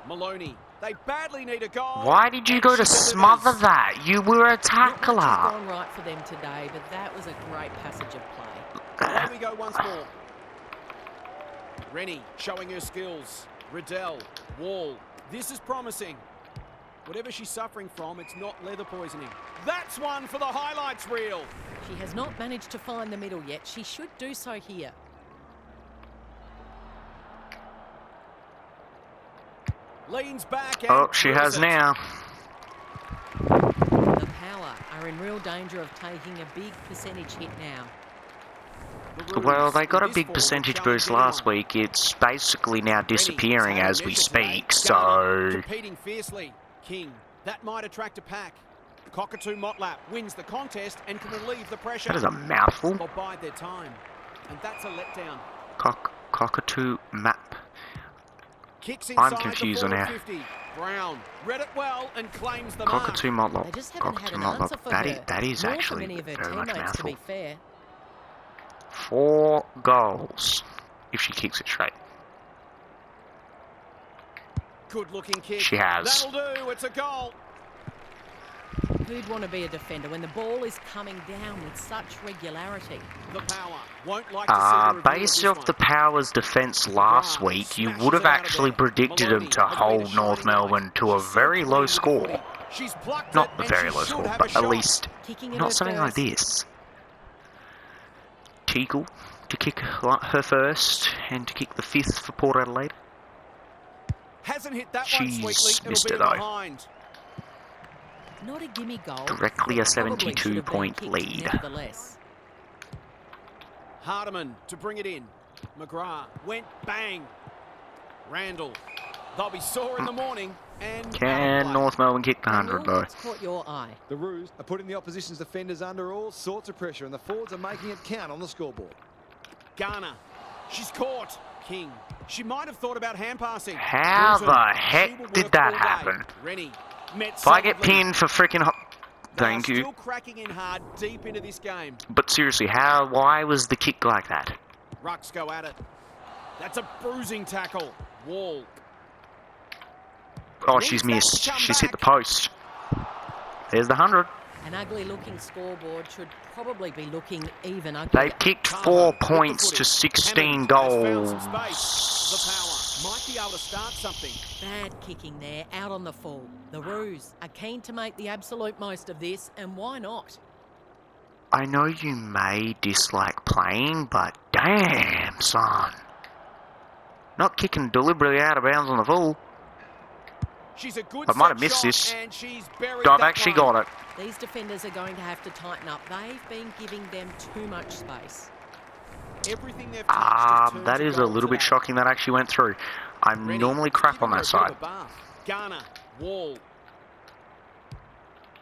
S2: Maloney. They badly need a goal.
S1: Why did you
S2: and
S1: go
S2: she
S1: to
S2: delivers.
S1: smother that? You were a
S4: Not much
S1: tackler.
S4: has gone right for them today, but that was a great passage of play.
S2: Away we go once more. Rennie showing her skills. Riddell. Wall. This is promising. Whatever she's suffering from, it's not leather poisoning. That's one for the highlights reel.
S4: She has not managed to find the middle yet. She should do so here.
S2: Leans back and
S1: Oh, she has
S2: drills it.
S1: now.
S4: The Power are in real danger of taking a big percentage hit now.
S2: The Roos
S1: Well, they got a
S2: with this
S1: big
S2: forward
S1: percentage
S2: challenging
S1: boost last
S2: on.
S1: week. It's basically now
S2: Rennie
S1: disappearing
S2: taking
S1: as we
S2: measure play.
S1: speak,
S2: Garner
S1: so...
S2: competing fiercely. King, that might attract a pack. Cockatoo Motlap wins the contest and can relieve the pressure.
S1: That is a mouthful.
S2: They'll bide their time. And that's a letdown.
S1: Cockatoo map.
S2: Kicks
S1: I'm
S2: inside
S1: confused
S2: the
S1: on how-
S2: 50. Brown read it well and claims the
S1: Cockatoo
S2: mark.
S4: They
S1: Motlop.
S4: just haven't had
S1: Cockatoo
S4: an
S1: Motlop.
S4: answer for
S1: That
S4: her.
S1: is, that is
S4: Nor for
S1: actually
S4: many of her
S1: very much
S4: teammates, to be
S1: mouthful.
S4: fair.
S1: 4 goals if she kicks it straight.
S2: Good looking kick.
S1: She has.
S2: That'll do. It's a goal.
S4: Who'd want to be a defender when the ball is coming down with such regularity?
S2: The Power won't like to see the review of
S1: Based
S2: this
S1: off
S2: one.
S1: the Power's defence last week, you would have actually predicted them to hold North Melbourne to a very low score.
S2: She's plucked
S1: Not
S2: it
S1: a
S2: and
S1: very
S2: she
S1: low
S2: should
S1: score,
S2: have a
S1: but at
S2: shot.
S1: least
S4: Kicking it
S1: not
S4: at
S1: something like
S4: first.
S1: this. Teagle to kick her first, and to kick the 5th for Port Adelaide.
S2: Hasn't hit that
S1: She's
S2: one sweetly.
S1: missed
S2: It'll be
S1: it, though.
S2: behind.
S4: Not a gimme goal.
S1: Directly a
S4: but probably should have been
S1: 72-point
S4: kicked
S1: lead.
S4: Nevertheless.
S2: Hardiman to bring it in. McGrath went bang. Randall. They'll be sore in the morning. And
S1: Can
S2: play.
S1: North Melbourne kick the
S4: Daniel,
S1: 100 though?
S4: what's caught your eye?
S3: The Roos are putting the opposition's defenders under all sorts of pressure, and the forwards are making it count on the scoreboard.
S2: Garner. She's caught. King. She might have thought about hand passing.
S1: How
S2: Wilson.
S1: the
S2: She
S1: heck
S2: will
S1: did
S2: work
S1: that
S2: all day.
S1: happen?
S2: Rennie. Met
S1: If I get
S2: solidly.
S1: pinned for freaking...
S2: They are
S1: Thank you.
S2: Still cracking in hard deep into this game.
S1: But seriously, why was the kick like that?
S2: Rucks go at it. That's a bruising tackle. Wall.
S1: Oh,
S2: Needs
S1: she's
S2: that
S1: missed.
S2: to come
S1: She's hit the
S2: back.
S1: post. There's the 100.
S4: An ugly-looking scoreboard should probably be looking even uglier.
S1: They've kicked
S2: Carlton
S1: 4
S2: with the
S1: points
S2: footy.
S1: to 16
S2: Hammond has found
S1: goals.
S2: some space. The Power might be able to start something.
S4: Bad kicking there, out on the full. The Roos are keen to make the absolute most of this, and why not?
S1: I know you may dislike playing, but damn, son. Not kicking deliberately out of bounds on the full.
S2: She's a good
S1: I might have
S2: set
S1: missed
S2: shot,
S1: this.
S2: and she's buried
S1: I've
S2: that
S1: actually
S2: one.
S1: got it.
S4: These defenders are going to have to tighten up. They've been giving them too much space.
S2: Everything they've touched has turned
S1: That
S2: to
S1: is a
S2: gold
S1: little bit
S2: today.
S1: shooking that actually went through. I'm
S2: Rennie
S1: normally
S2: is
S1: crap
S2: giving
S1: on
S2: her
S1: that
S2: a bit of
S1: side.
S2: a bath. Garner. Wall.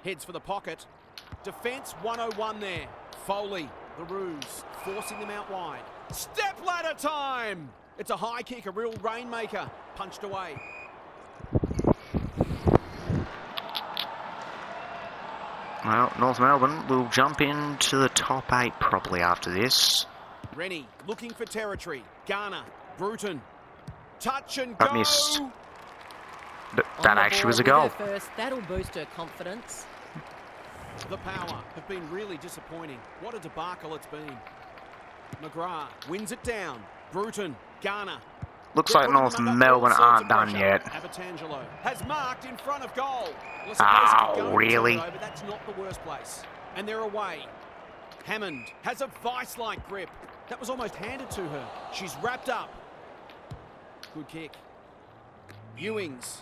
S2: Heads for the pocket. Defence 101 there. Foley. The Roos forcing them out wide. Step ladder time. It's a high kick, a real rainmaker. Punched away.
S1: Well, North Melbourne will jump into the top 8 probably after this.
S2: Rennie looking for territory. Garner, Bruton. Touch and go.
S1: That missed. That actually was a goal.
S4: First, that'll boost her confidence.
S2: The Power have been really disappointing. What a debacle it's been. McGrath wins it down. Bruton, Garner.
S1: Looks like North Melbourne aren't done yet.
S2: Avatangelo has marked in front of goal. Well,
S1: oh, really?
S2: But that's not the worst place. And they're away. Hammond has a vice-like grip. That was almost handed to her. She's wrapped up. Good kick. Ewings.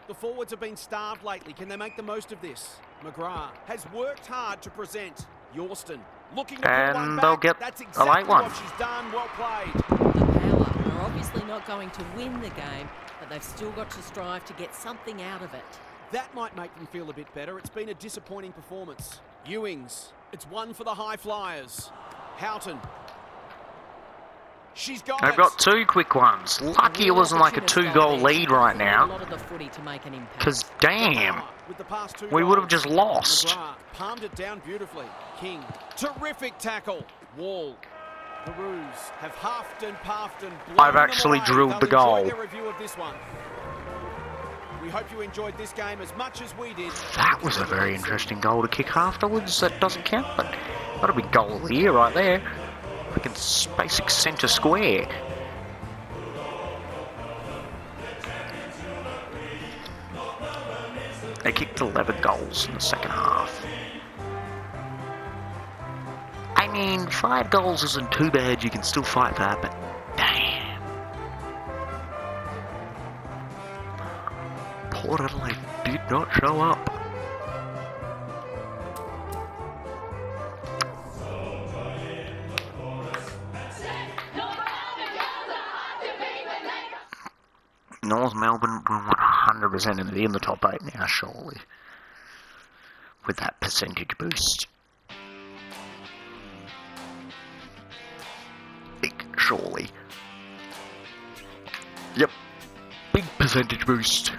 S2: The forwards have been starved lately. Can they make the most of this? McGrath has worked hard to present. Yorston looking to pull one
S1: And
S2: back.
S1: they'll get
S2: That's
S1: a
S2: exactly
S1: late one.
S2: what she's done. Well played.
S4: The Power are obviously not going to win the game, but they've still got to strive to get something out of it.
S2: That might make them feel a bit better. It's been a disappointing performance. Ewings. It's one for the High Flyers. Houghton. She's got
S1: They've got 2 quick ones. Lucky it wasn't like a 2-goal lead right now. Because damn, we would have just lost.
S2: McGrath palmed it down beautifully. King. Terrific tackle. Wall. The Roos have huffed and puffed and blown
S1: I've actually
S2: them away.
S1: drilled the
S2: They'll
S1: goal.
S2: enjoy their review of this one. We hope you enjoyed this game as much as we did.
S1: That was a very interesting goal to kick afterwards. That doesn't count, but got a big goal of the year right there. Freaking basic centre square. They kicked 11 goals in the second half. I mean, 5 goals isn't too bad. You can still fight that, but damn. Port Adelaide did not show up. North Melbourne will 100% be in the top 8 now, surely. With that percentage boost. Surely. Yep. Big percentage boost.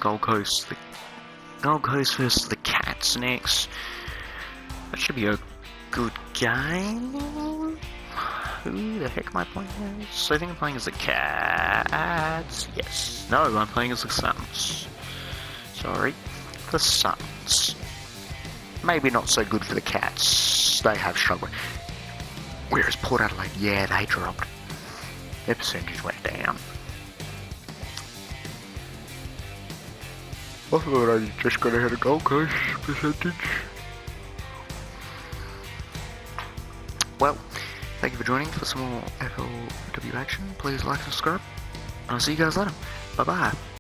S1: Gold Coast versus the Cats next. That should be a good game. Who the heck am I playing as? I think I'm playing as the Cats. Yes. No, I'm playing as the Suns. Sorry. The Suns. Maybe not so good for the Cats. They have struggled. Whereas Port Adelaide, yeah, they dropped. Their percentage went down. I thought I just got ahead of Gold Coast percentage. Well, thank you for joining for some more AFLW action. Please like, subscribe, and I'll see you guys later. Bye-bye.